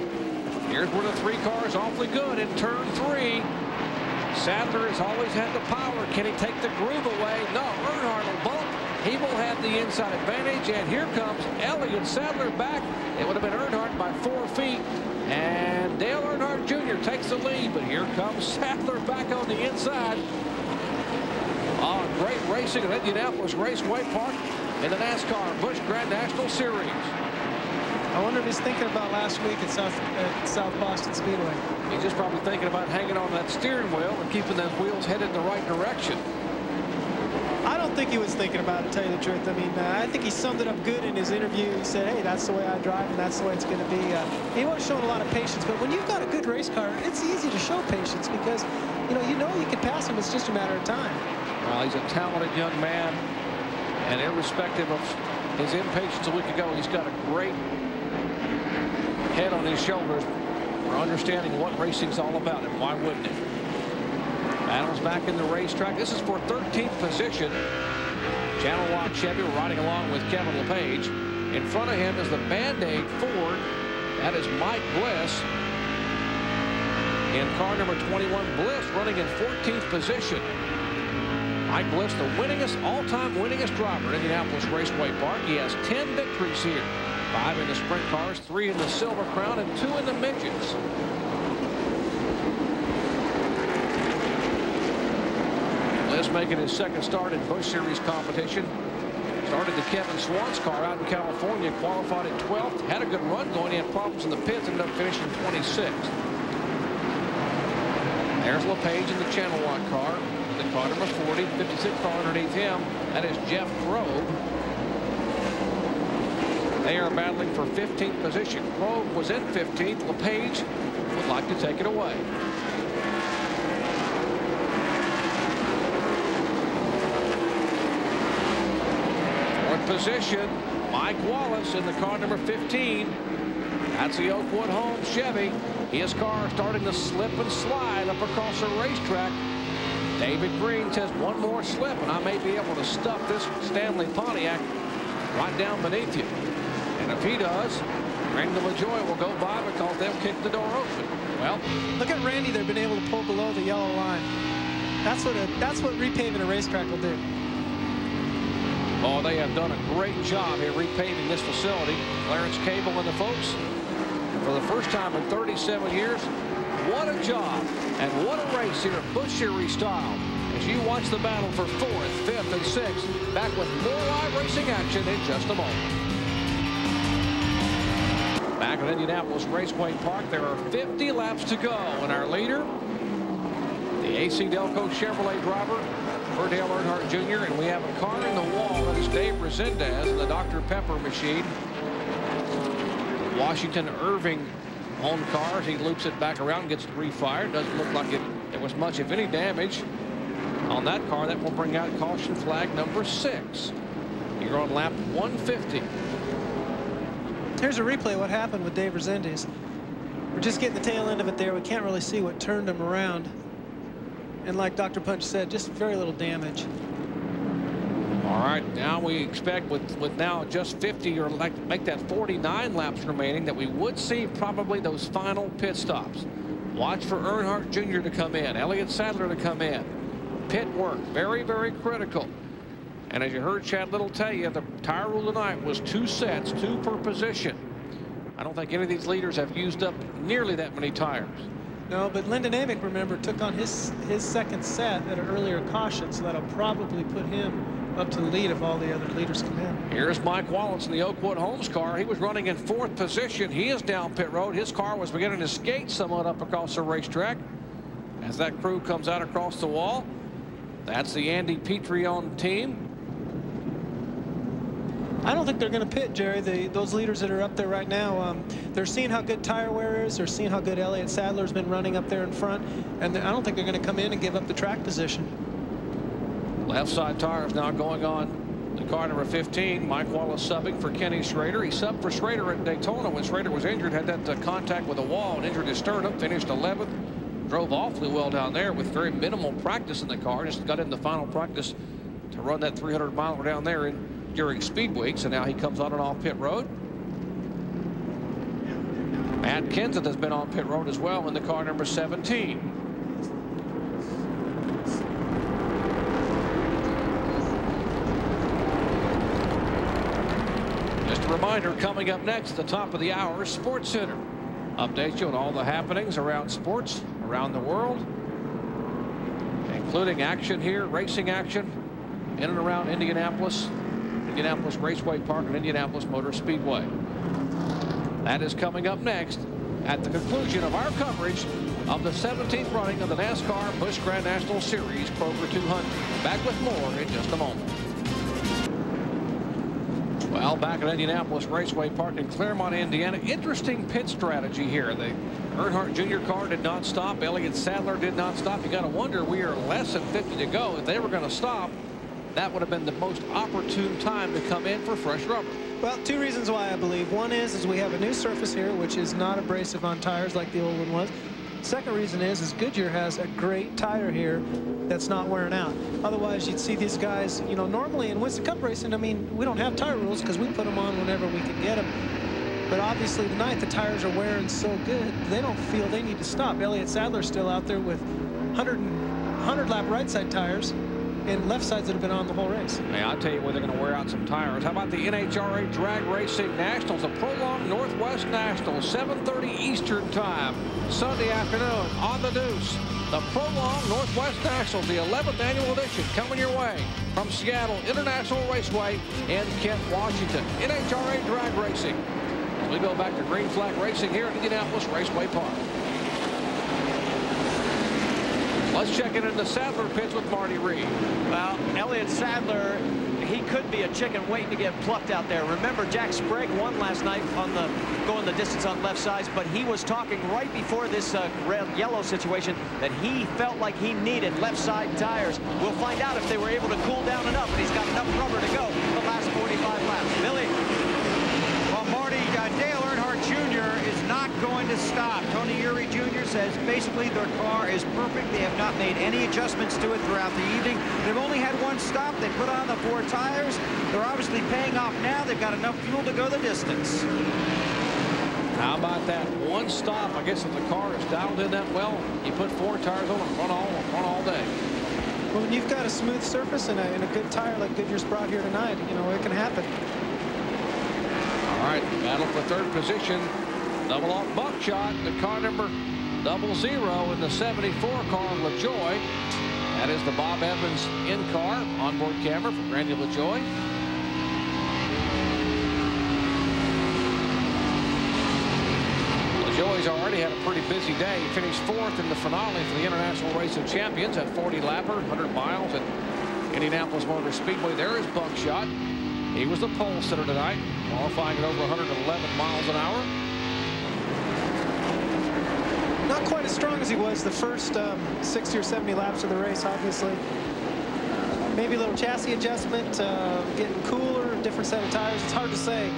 Here's where the three cars awfully good in turn 3. Sadler has always had the power. Can he take the groove away? No, Earnhardt will bump. He will have the inside advantage, and here comes Elliott Sadler back. It would have been Earnhardt by 4 feet, and Dale Earnhardt Jr. takes the lead, but here comes Sadler back on the inside. Oh, great racing at Indianapolis Raceway Park in the NASCAR Busch Grand National Series. I wonder if he's thinking about last week at South Boston Speedway. He's just probably thinking about hanging on that steering wheel and keeping those wheels headed in the right direction. I don't think he was thinking about it, to tell you the truth. I mean, I think he summed it up good in his interview. He said, hey, that's the way I drive, and that's the way it's going to be. He wasn't showing a lot of patience, but when you've got a good race car, it's easy to show patience because, you know you can pass him. It's just a matter of time. Well, he's a talented young man, and irrespective of his impatience a week ago, he's got a great head on his shoulders for understanding what racing's all about, and why wouldn't it? Battles back in the racetrack. This is for 13th position. Channel Lock Chevy riding along with Kevin LePage. In front of him is the Band-Aid Ford. That is Mike Bliss. In car number 21, Bliss running in 14th position. Mike Bliss, the all-time winningest driver at Indianapolis Raceway Park. He has 10 victories here. 5 in the sprint cars, 3 in the Silver Crown, and 2 in the midgets. Bliss making his second start in Busch Series competition. Started the Kevin Swan's car out in California, qualified at 12th, had a good run going. He had problems in the pits, ended up finishing 26th. There's LePage in the Channel Lock car. The car number 40, 56 car underneath him. That is Jeff Grove. They are battling for 15th position. Grove was in 15th. LePage would like to take it away. Fourth position, Mike Wallace in the car number 15. That's the Oakwood Homes Chevy. His car starting to slip and slide up across the racetrack. David Greene says one more slip and I may be able to stuff this Stanley Pontiac right down beneath you. And if he does, Randy LaJoie will go by because they'll kick the door open. Well, look at Randy. They've been able to pull below the yellow line. That's what repaving a racetrack will do. Oh, they have done a great job here repaving this facility. Clarence Cable and the folks. And for the first time in 37 years, what a job and what a race here at Busch Series style. As you watch the battle for 4th, 5th, and 6th, back with more live racing action in just a moment. Back at Indianapolis Raceway Park, there are 50 laps to go, and our leader, the AC Delco Chevrolet driver, for Dale Earnhardt Jr., and we have a car in the wall. That is Dave Resendez in the Dr. Pepper machine. Washington Irving on cars. He loops it back around, gets it refired. Doesn't look like there was much, if any, damage on that car. That will bring out caution flag number 6. Here on lap 150. Here's a replay of what happened with Dave Resendez. We're just getting the tail end of it there. We can't really see what turned him around. And like Dr. Punch said, just very little damage. All right, now we expect with now just 50 or like make that 49 laps remaining that we would see probably those final pit stops. Watch for Earnhardt Jr. to come in, Elliott Sadler to come in. Pit work, very, very critical. And as you heard Chad Little tell you, the tire rule tonight was 2 sets, 2 per position. I don't think any of these leaders have used up nearly that many tires. No, but Lyndon Amick, remember, took on his second set at an earlier caution, so that'll probably put him up to the lead if all the other leaders come in. Here's Mike Wallace in the Oakwood Homes car. He was running in 4th position. He is down pit road. His car was beginning to skate somewhat up across the racetrack. As that crew comes out across the wall, that's the Andy Petrione team. I don't think they're going to pit, Jerry. Those leaders that are up there right now, they're seeing how good tire wear is. They're seeing how good Elliott Sadler's been running up there in front. And I don't think they're going to come in and give up the track position. Left side tires now going on the car number 15. Mike Wallace subbing for Kenny Schrader. He subbed for Schrader at Daytona when Schrader was injured, had that contact with a wall and injured his sternum, finished 11th. Drove awfully well down there with very minimal practice in the car. Just got into final practice to run that 300-miler down there during speed weeks, and now he comes on and off pit road. Matt Kenseth has been on pit road as well in the car number 17. Just a reminder, coming up next, the top of the hour, Sports Center. Update you on all the happenings around sports around the world, including action here, racing action in and around Indianapolis Raceway Park and Indianapolis Motor Speedway. That is coming up next at the conclusion of our coverage of the 17th running of the NASCAR Busch Grand National Series Kroger 200. Back with more in just a moment. Well, back at Indianapolis Raceway Park in Claremont, Indiana. Interesting pit strategy here. The Earnhardt Jr. car did not stop. Elliott Sadler did not stop. You got to wonder, we are less than 50 to go. If they were going to stop, that would have been the most opportune time to come in for fresh rubber. Well, 2 reasons why I believe. One is we have a new surface here, which is not abrasive on tires like the old one was. Second reason is Goodyear has a great tire here that's not wearing out. Otherwise, you'd see these guys, you know, normally in Winston Cup racing, I mean, we don't have tire rules because we put them on whenever we can get them. But obviously tonight, the tires are wearing so good, they don't feel they need to stop. Elliott Sadler's still out there with 100-lap right side tires and left sides that have been on the whole race. Hey, I'll tell you where they're going to wear out some tires. How about the NHRA Drag Racing Nationals, the Prolonged Northwest Nationals, 7:30 Eastern Time, Sunday afternoon on the Deuce. The Prolonged Northwest Nationals, the 11th annual edition, coming your way from Seattle International Raceway in Kent, Washington. NHRA Drag Racing. As we go back to Green Flag Racing here at Indianapolis Raceway Park. Let's check in the Sadler pits with Marty Reed. Well, Elliott Sadler, he could be a chicken waiting to get plucked out there. Remember, Jack Sprague won last night on going the distance on left sides, but he was talking right before this red yellow situation that he felt like he needed left side tires. We'll find out if they were able to cool down enough, but he's got enough rubber to go the last 45 laps. Billy. Well, Marty, Dale Earnhardt Jr. is not going to stop. Tony Stewart Jr. says basically their car is perfect. They have not made any adjustments to it throughout the evening. They've only had one stop. They put on the 4 tires. They're obviously paying off now. They've got enough fuel to go the distance. How about that one stop? I guess if the car is dialed in that well, you put 4 tires on and run all day. Well, when you've got a smooth surface and a good tire like Goodyear's brought here tonight, you know, it can happen. All right, battle for 3rd position. Double off Buckshot, the car number 00 in the 74 car, LaJoy. That is the Bob Evans in-car onboard camera from Randy LaJoy. LaJoy's already had a pretty busy day. He finished 4th in the finale for the International Racing Champions at 40-lapper, 100 miles at Indianapolis Motor Speedway. There is Buckshot. He was the pole sitter tonight, qualifying at over 111 miles an hour. Not quite as strong as he was the first 60 or 70 laps of the race, obviously. Maybe a little chassis adjustment, getting cooler, different set of tires. It's hard to say.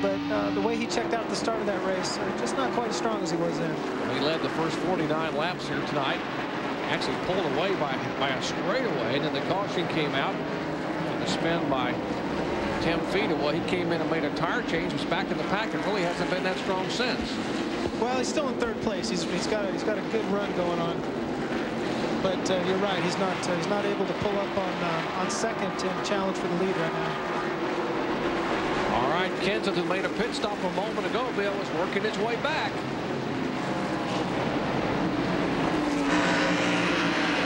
But the way he checked out at the start of that race, just not quite as strong as he was then. He led the first 49 laps here tonight. Actually pulled away by a straightaway, and then the caution came out. And a spin by Tim Feeta. Well, he came in and made a tire change, was back in the pack, and really hasn't been that strong since. Well, he's still in third place. He's got a good run going on. But you're right. He's not able to pull up on second and challenge for the lead right now. All right, Kenseth, who made a pit stop a moment ago, Bill, is working his way back.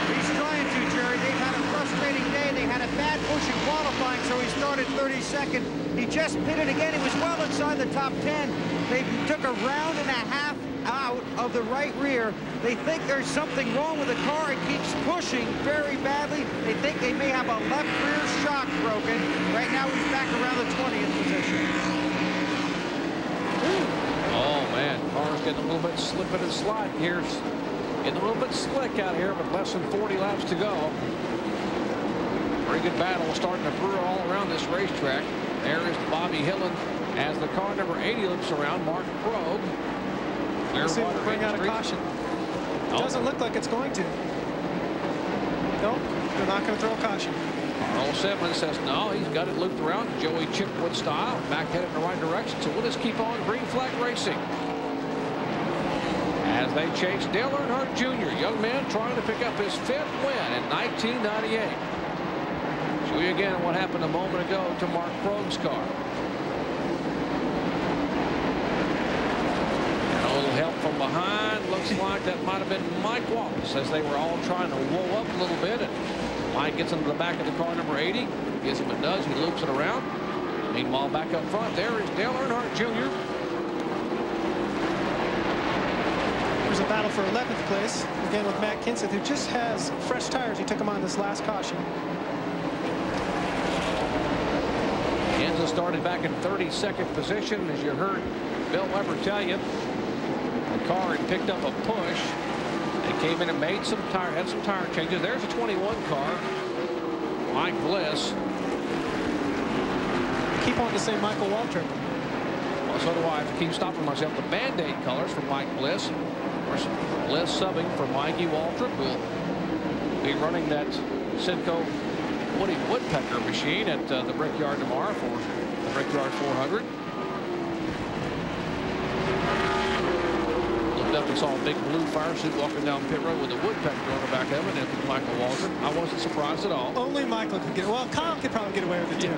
He's trying to, Jerry. They've had a frustrating day. They had a bad push in qualifying, so he started 32nd. He just pitted again. He was well inside the top 10. They took a round and a half out of the right rear. They think there's something wrong with the car. It keeps pushing very badly. They think they may have a left rear shock broken. Right now he's back around the 20th position. Oh, man. Car's getting a little bit slipping and sliding here. Getting a little bit slick out here, but less than 40 laps to go. Very good battle starting to brew all around this racetrack. There is Bobby Hillin as the car number 80 loops around Mark Kroger. Let's see if they bring out a caution. It doesn't look like it's going to. No, they're not going to throw a caution. Carl Simmons says no, he's got it looped around Joey Chipwood style, back headed in the right direction. So we'll just keep on green flag racing as they chase Dale Earnhardt Jr., young man trying to pick up his 5th win in 1998. Show you again what happened a moment ago to Mark Kroger's car. Help from behind. Looks like that might have been Mike Wallace as they were all trying to whoa up a little bit. And Mike gets into the back of the car number 80. Gives him a nudge. He loops it around. Meanwhile, back up front, there is Dale Earnhardt Jr. There's a battle for 11th place. Again with Matt Kenseth, who just has fresh tires. He took them on this last caution. Kenseth started back in 32nd position, as you heard Bill Weber tell you. The car had picked up a push. They came in and made some tire, had some tire changes. There's a 21 car. Mike Bliss. Keep on to say Michael Waltrip. Well, so do I. have to keep stopping myself. The Band-Aid colors for Mike Bliss. Of course, Bliss subbing for Mikey Waltrip, who will be running that Citgo Woody Woodpecker machine at the Brickyard tomorrow for the Brickyard 400. Up and saw a big blue fire suit walking down pit road with a woodpecker on the back of it, and it was Michael Waltrip. I wasn't surprised at all. Only Michael could get it. Well, Kyle could probably get away with it too.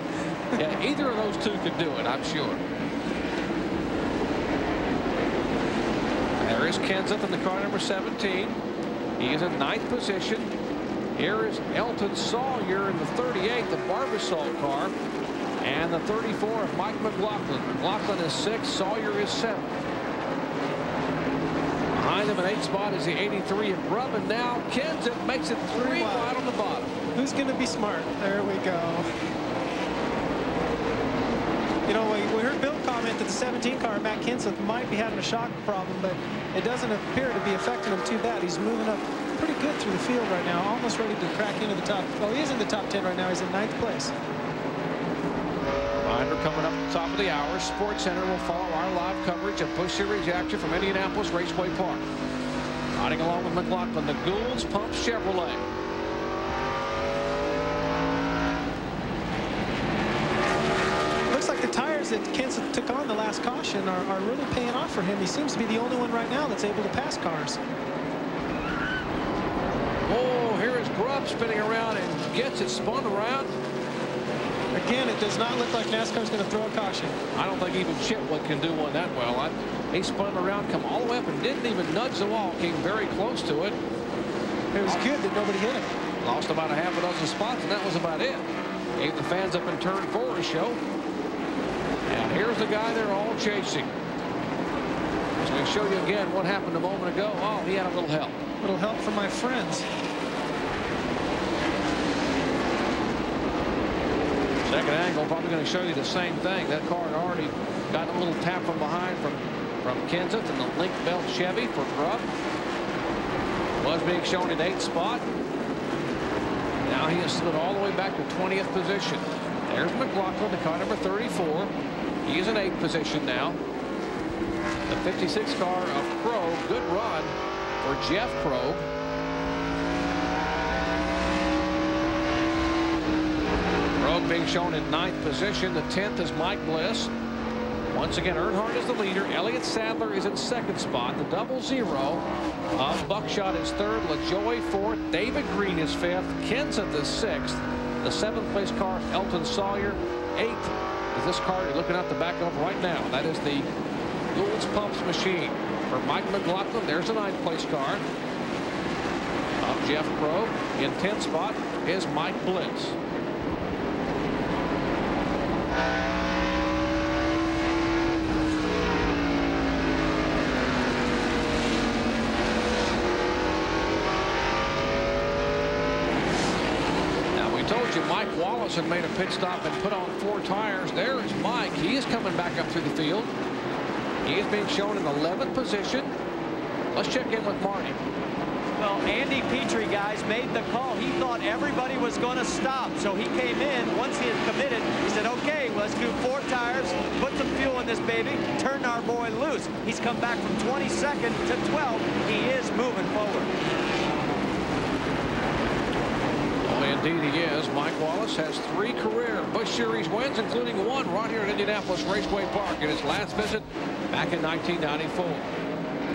Yeah, either of those two could do it, I'm sure. There is Kenseth in the car number 17. He is in 9th position. Here is Elton Sawyer in the 38, the Barbasol car, and the 34 of Mike McLaughlin. McLaughlin is 6th, Sawyer is 7th. Behind him in 8th spot is the 83 of Grubb, and now Kenseth makes it 3 wide on the bottom. Who's going to be smart? There we go. You know, we heard Bill comment that the 17 car, Matt Kenseth, might be having a shock problem, but it doesn't appear to be affecting him too bad. He's moving up pretty good through the field right now, almost ready to crack into the top. Well, he is in the top 10 right now. He's in 9th place. Reminder coming up at the top of the hour. Sports Center will follow our live coverage of Busch Series action from Indianapolis Raceway Park. Riding along with McLaughlin, the Gould's Pump Chevrolet. Looks like the tires that Kenseth took on the last caution are really paying off for him. He seems to be the only one right now that's able to pass cars. Oh, here is Grubb spinning around and gets it spun around. Again, it does not look like NASCAR is going to throw a caution. I don't think even Chipwood can do one that well. He spun around, come all the way up, and didn't even nudge the wall. Came very close to it. It was good that nobody hit him. Lost about a half a dozen spots, and that was about it. Gave the fans up in turn 4 a show. And here's the guy they're all chasing. So we show you again what happened a moment ago. Oh, he had a little help. A little help from my friends. Second angle, probably going to show you the same thing. That car had already gotten a little tap from behind from Kenseth, and the link belt Chevy for Grubb was being shown in 8th spot. Now he has slid all the way back to 20th position. There's McLaughlin, the car number 34. He is in 8th position now. The 56 car of Kroger. Good run for Jeff Kroger. Kroger being shown in 9th position. The 10th is Mike Bliss. Once again, Earnhardt is the leader. Elliott Sadler is in 2nd spot. The 00 of Buckshot is 3rd. LaJoie 4th. David Greene is 5th. Kenseth is 6th. The 7th place car, Elton Sawyer. 8th is this car you're looking at the back of right now. That is the Gould's Pumps machine. For Mike McLaughlin, there's a 9th place car of Jeff Crow. In 10th spot is Mike Bliss. Mike Wallace had made a pit stop and put on 4 tires. There is Mike. He is coming back up through the field. He is being shown in 11th position. Let's check in with Marty. Well, Andy Petrie, guys, made the call. He thought everybody was going to stop. So he came in. Once he had committed, he said, okay, let's do 4 tires, put some fuel in this baby, turn our boy loose. He's come back from 22nd to 12th. He is moving forward. Indeed he is. Mike Wallace has 3 career Busch Series wins, including 1 right here at Indianapolis Raceway Park in his last visit back in 1994.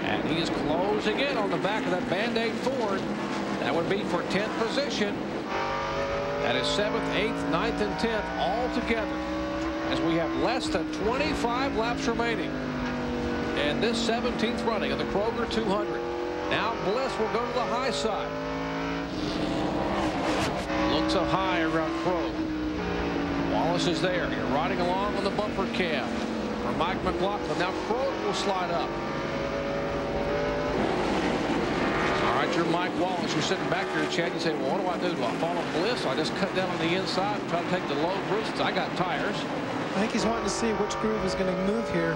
And he is closing in on the back of that Band-Aid Ford. That would be for 10th position. That is 7th, 8th, 9th, and 10th all together, as we have less than 25 laps remaining in this 17th running of the Kroger 200. Now Bliss will go to the high side. Looks a high around Crow. Wallace is there. You're riding along on the bumper cab for Mike McLaughlin. Now Crow will slide up. All right, you're Mike Wallace. You're sitting back there, Chad. You say, well, what do? Do I follow Bliss? I just cut down on the inside and try to take the low groove since I got tires. I think he's wanting to see which groove is going to move here.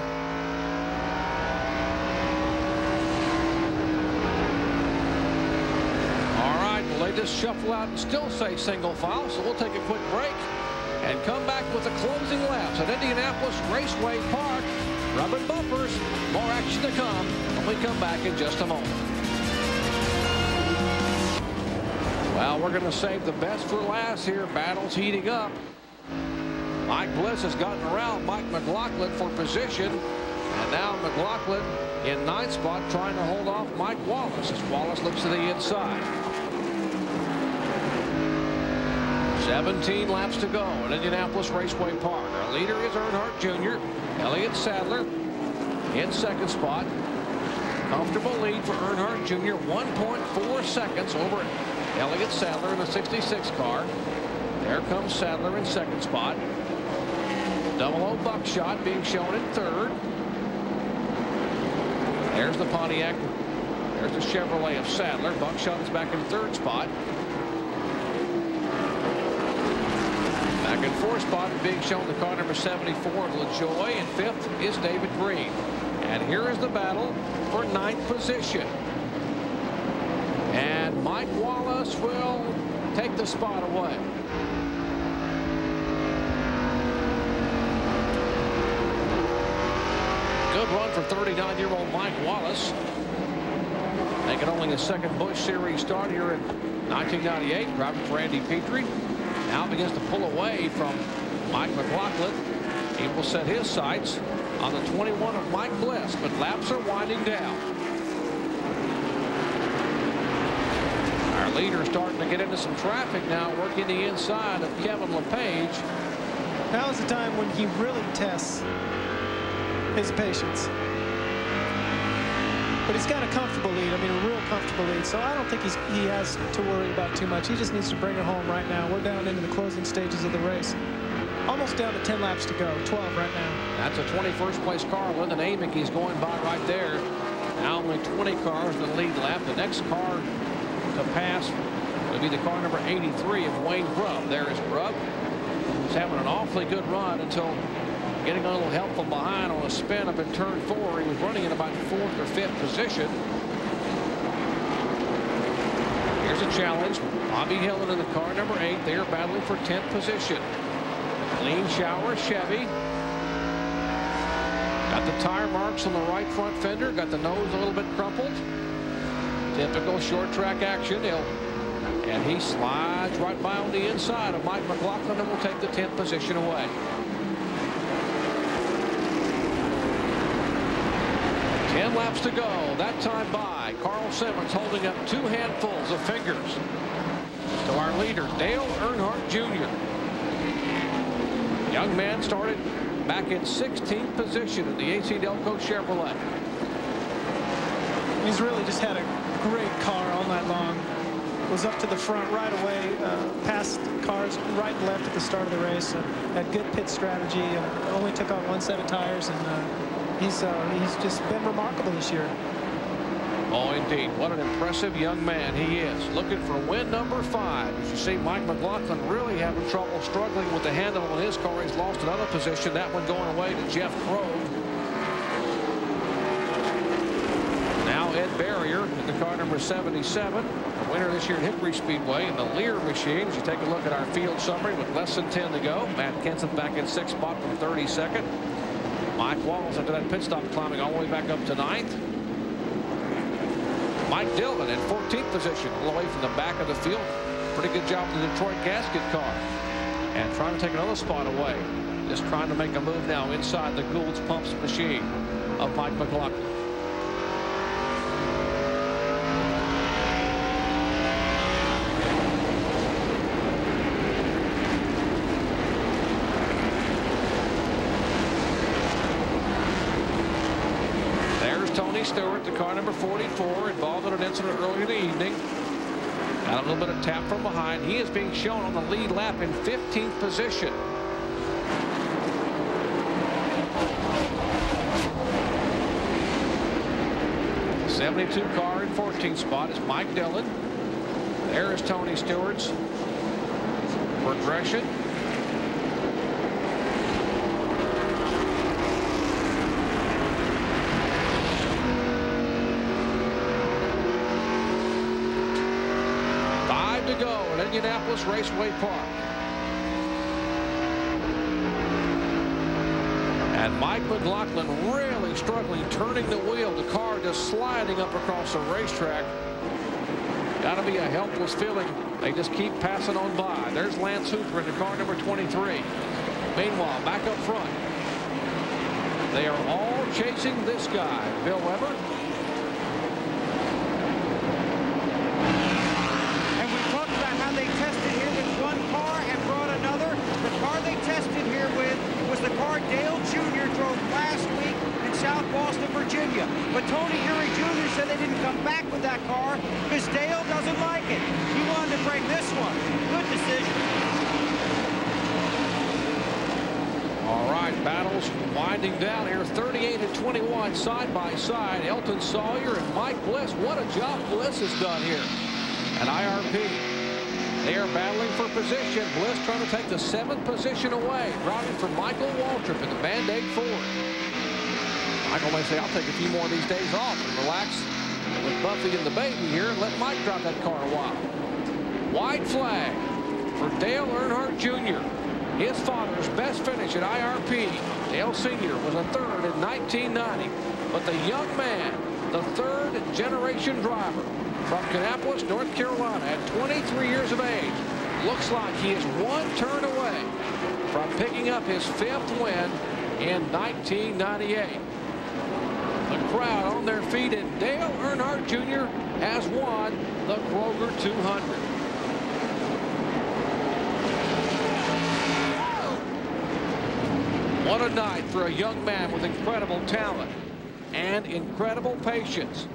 They just shuffle out and still say single file, so we'll take a quick break and come back with the closing laps at Indianapolis Raceway Park. Rubbing bumpers. More action to come when we come back in just a moment. Well, we're going to save the best for last here. Battle's heating up. Mike Bliss has gotten around Mike McLaughlin for position. And now McLaughlin in 9th spot trying to hold off Mike Wallace as Wallace looks to the inside. 17 laps to go at Indianapolis Raceway Park. Our leader is Earnhardt Jr. Elliott Sadler in 2nd spot. Comfortable lead for Earnhardt Jr. 1.4 seconds over Elliott Sadler in the 66 car. There comes Sadler in 2nd spot. 00 Buckshot being shown in 3rd. There's the Pontiac. There's the Chevrolet of Sadler. Buckshot is back in 3rd spot. Back in 4th spot being shown the car number 74 of LaJoie, and 5th is David Greene. And here is the battle for 9th position. And Mike Wallace will take the spot away. Good run for 39-year-old Mike Wallace. Making only his 2nd Busch Series start here in 1998, driving for Andy Petrie. Now begins to pull away from Mike McLaughlin. He will set his sights on the 21 of Mike Bliss, but laps are winding down. Our leader starting to get into some traffic now, working the inside of Kevin LePage. Now is the time when he really tests his patience. But he's got a comfortable lead. I mean, a real comfortable lead. So I don't think he has to worry about too much. He just needs to bring it home right now. We're down into the closing stages of the race. Almost down to 10 laps to go. 12 right now. That's a 21st place car. Lyndon Amick, he's going by right there. Now only 20 cars in the lead lap. The next car to pass will be the car number 83 of Wayne Grubb. There is Grubb. He's having an awfully good run until getting a little help from behind on a spin up in turn 4. He was running in about 4th or 5th position. Here's a challenge. Bobby Hillin in the car number 8. They are battling for 10th position. Clean shower Chevy. Got the tire marks on the right front fender. Got the nose a little bit crumpled. Typical short track action. He'll And he slides right by on the inside of Mike McLaughlin and will take the 10th position away. 10 laps to go. That time by Carl Simmons holding up 2 handfuls of fingers to our leader, Dale Earnhardt Jr. Young man started back in 16th position in the AC Delco Chevrolet. He's really just had a great car all night long. Was up to the front right away, past cars right and left at the start of the race. Had good pit strategy and only took on 1 set of tires, and he's just been remarkable this year. Oh, indeed. What an impressive young man he is. Looking for win number 5. As you see, Mike McLaughlin really having trouble struggling with the handle on his car. He's lost another position. That one going away to Jeff Grove. Now Ed Barrier in the car number 77. The winner this year at Hickory Speedway in the Lear machine. As you take a look at our field summary with less than 10 to go. Matt Kenseth back in 6th spot from 32nd. Mike Wallace after that pit stop climbing all the way back up to 9th. Mike Dillon in 14th position all the way from the back of the field. Pretty good job with the Detroit gasket car. And trying to take another spot away. Just trying to make a move now inside the Gould's Pumps machine of Mike McLaughlin. Tony Stewart, the car number 44, involved in an incident earlier in the evening. Got a little bit of tap from behind. He is being shown on the lead lap in 15th position. '72 car in 14th spot is Mike Dillon. There is Tony Stewart's progression. To go at Indianapolis Raceway Park. And Mike McLaughlin really struggling turning the wheel. The car just sliding up across the racetrack. Got to be a helpless feeling. They just keep passing on by. There's Lance Hooper in the car number 23. Meanwhile, back up front, they are all chasing this guy, Bill Weber. The car Dale Jr. drove last week in South Boston, Virginia. But Tony Jr. said they didn't come back with that car because Dale doesn't like it. He wanted to bring this one. Good decision. All right, battles winding down here. 38 and 21 side by side. Elton Sawyer and Mike Bliss. What a job Bliss has done here at IRP. They are battling for position. Bliss trying to take the 7th position away. Driving for Michael Waltrip in the Band-Aid Ford. Michael may say, I'll take a few more of these days off and relax with Buffy and the baby here and let Mike drive that car a while. White flag for Dale Earnhardt Jr. His father's best finish at IRP. Dale Sr. was a 3rd in 1990. But the young man, the 3rd generation driver, from Kannapolis, North Carolina, at 23 years of age, looks like he is 1 turn away from picking up his 5th win in 1998. The crowd on their feet, and Dale Earnhardt Jr. has won the Kroger 200. What a night for a young man with incredible talent and incredible patience.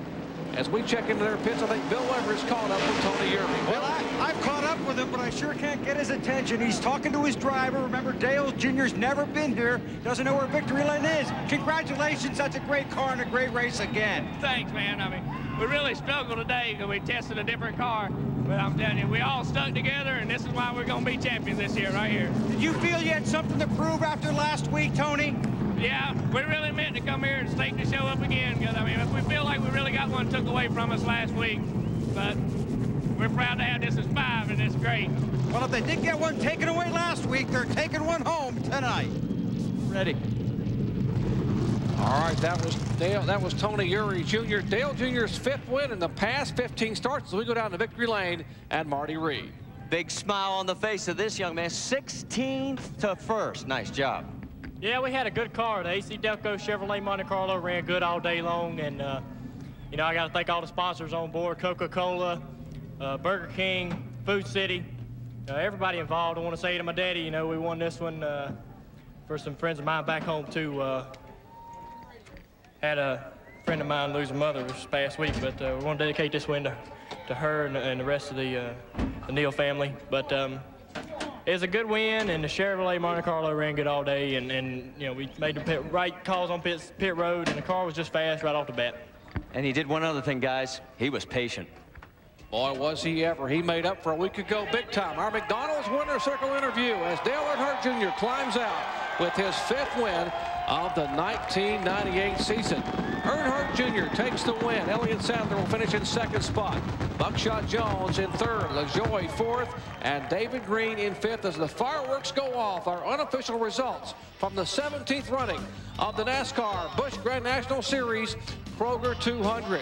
As we check into their pits, I think Bill Weber is caught up with Tony Irving. Well, I've caught up with him, but I sure can't get his attention. He's talking to his driver. Remember, Dale Jr.'s never been here. Doesn't know where Victory Lane is. Congratulations. That's a great car and a great race again. Thanks, man. I mean, we really struggled today because we tested a different car. But I'm telling you, we all stuck together, and this is why we're going to be champions this year right here. Did you feel you had something to prove after last week, Tony? Yeah, we really meant to come here and stake the show up again because, I mean, we feel like we really got one took away from us last week. But we're proud to have this as 5, and it's great. Well, if they did get one taken away last week, they're taking one home tonight. Ready. All right, that was Dale. That was Tony Jr. Dale Jr.'s 5th win in the past 15 starts as we go down to victory lane and Marty Reed. Big smile on the face of this young man. 16th to 1st. Nice job. Yeah, we had a good car. The AC Delco Chevrolet Monte Carlo ran good all day long, and you know, I got to thank all the sponsors on board: Coca-Cola, Burger King, Food City, everybody involved. I want to say to my daddy, you know, we won this one for some friends of mine back home too. Had a friend of mine lose a mother this past week, but we want to dedicate this win to her and the rest of the Neal family. But it was a good win, and the Chevrolet Monte Carlo ran good all day, and you know, we made the right calls on pit road, and the car was just fast right off the bat. And he did one other thing, guys. He was patient. Boy, was he ever. He made up for a week ago big time. Our McDonald's Winner Circle interview as Dale Earnhardt Jr. climbs out with his 5th win of the 1998 season. Earnhardt Jr. takes the win. Elliott Sadler will finish in 2nd spot. Buckshot Jones in 3rd. LaJoie 4th. And David Greene in 5th as the fireworks go off. Our unofficial results from the 17th running of the NASCAR Busch Grand National Series Kroger 200.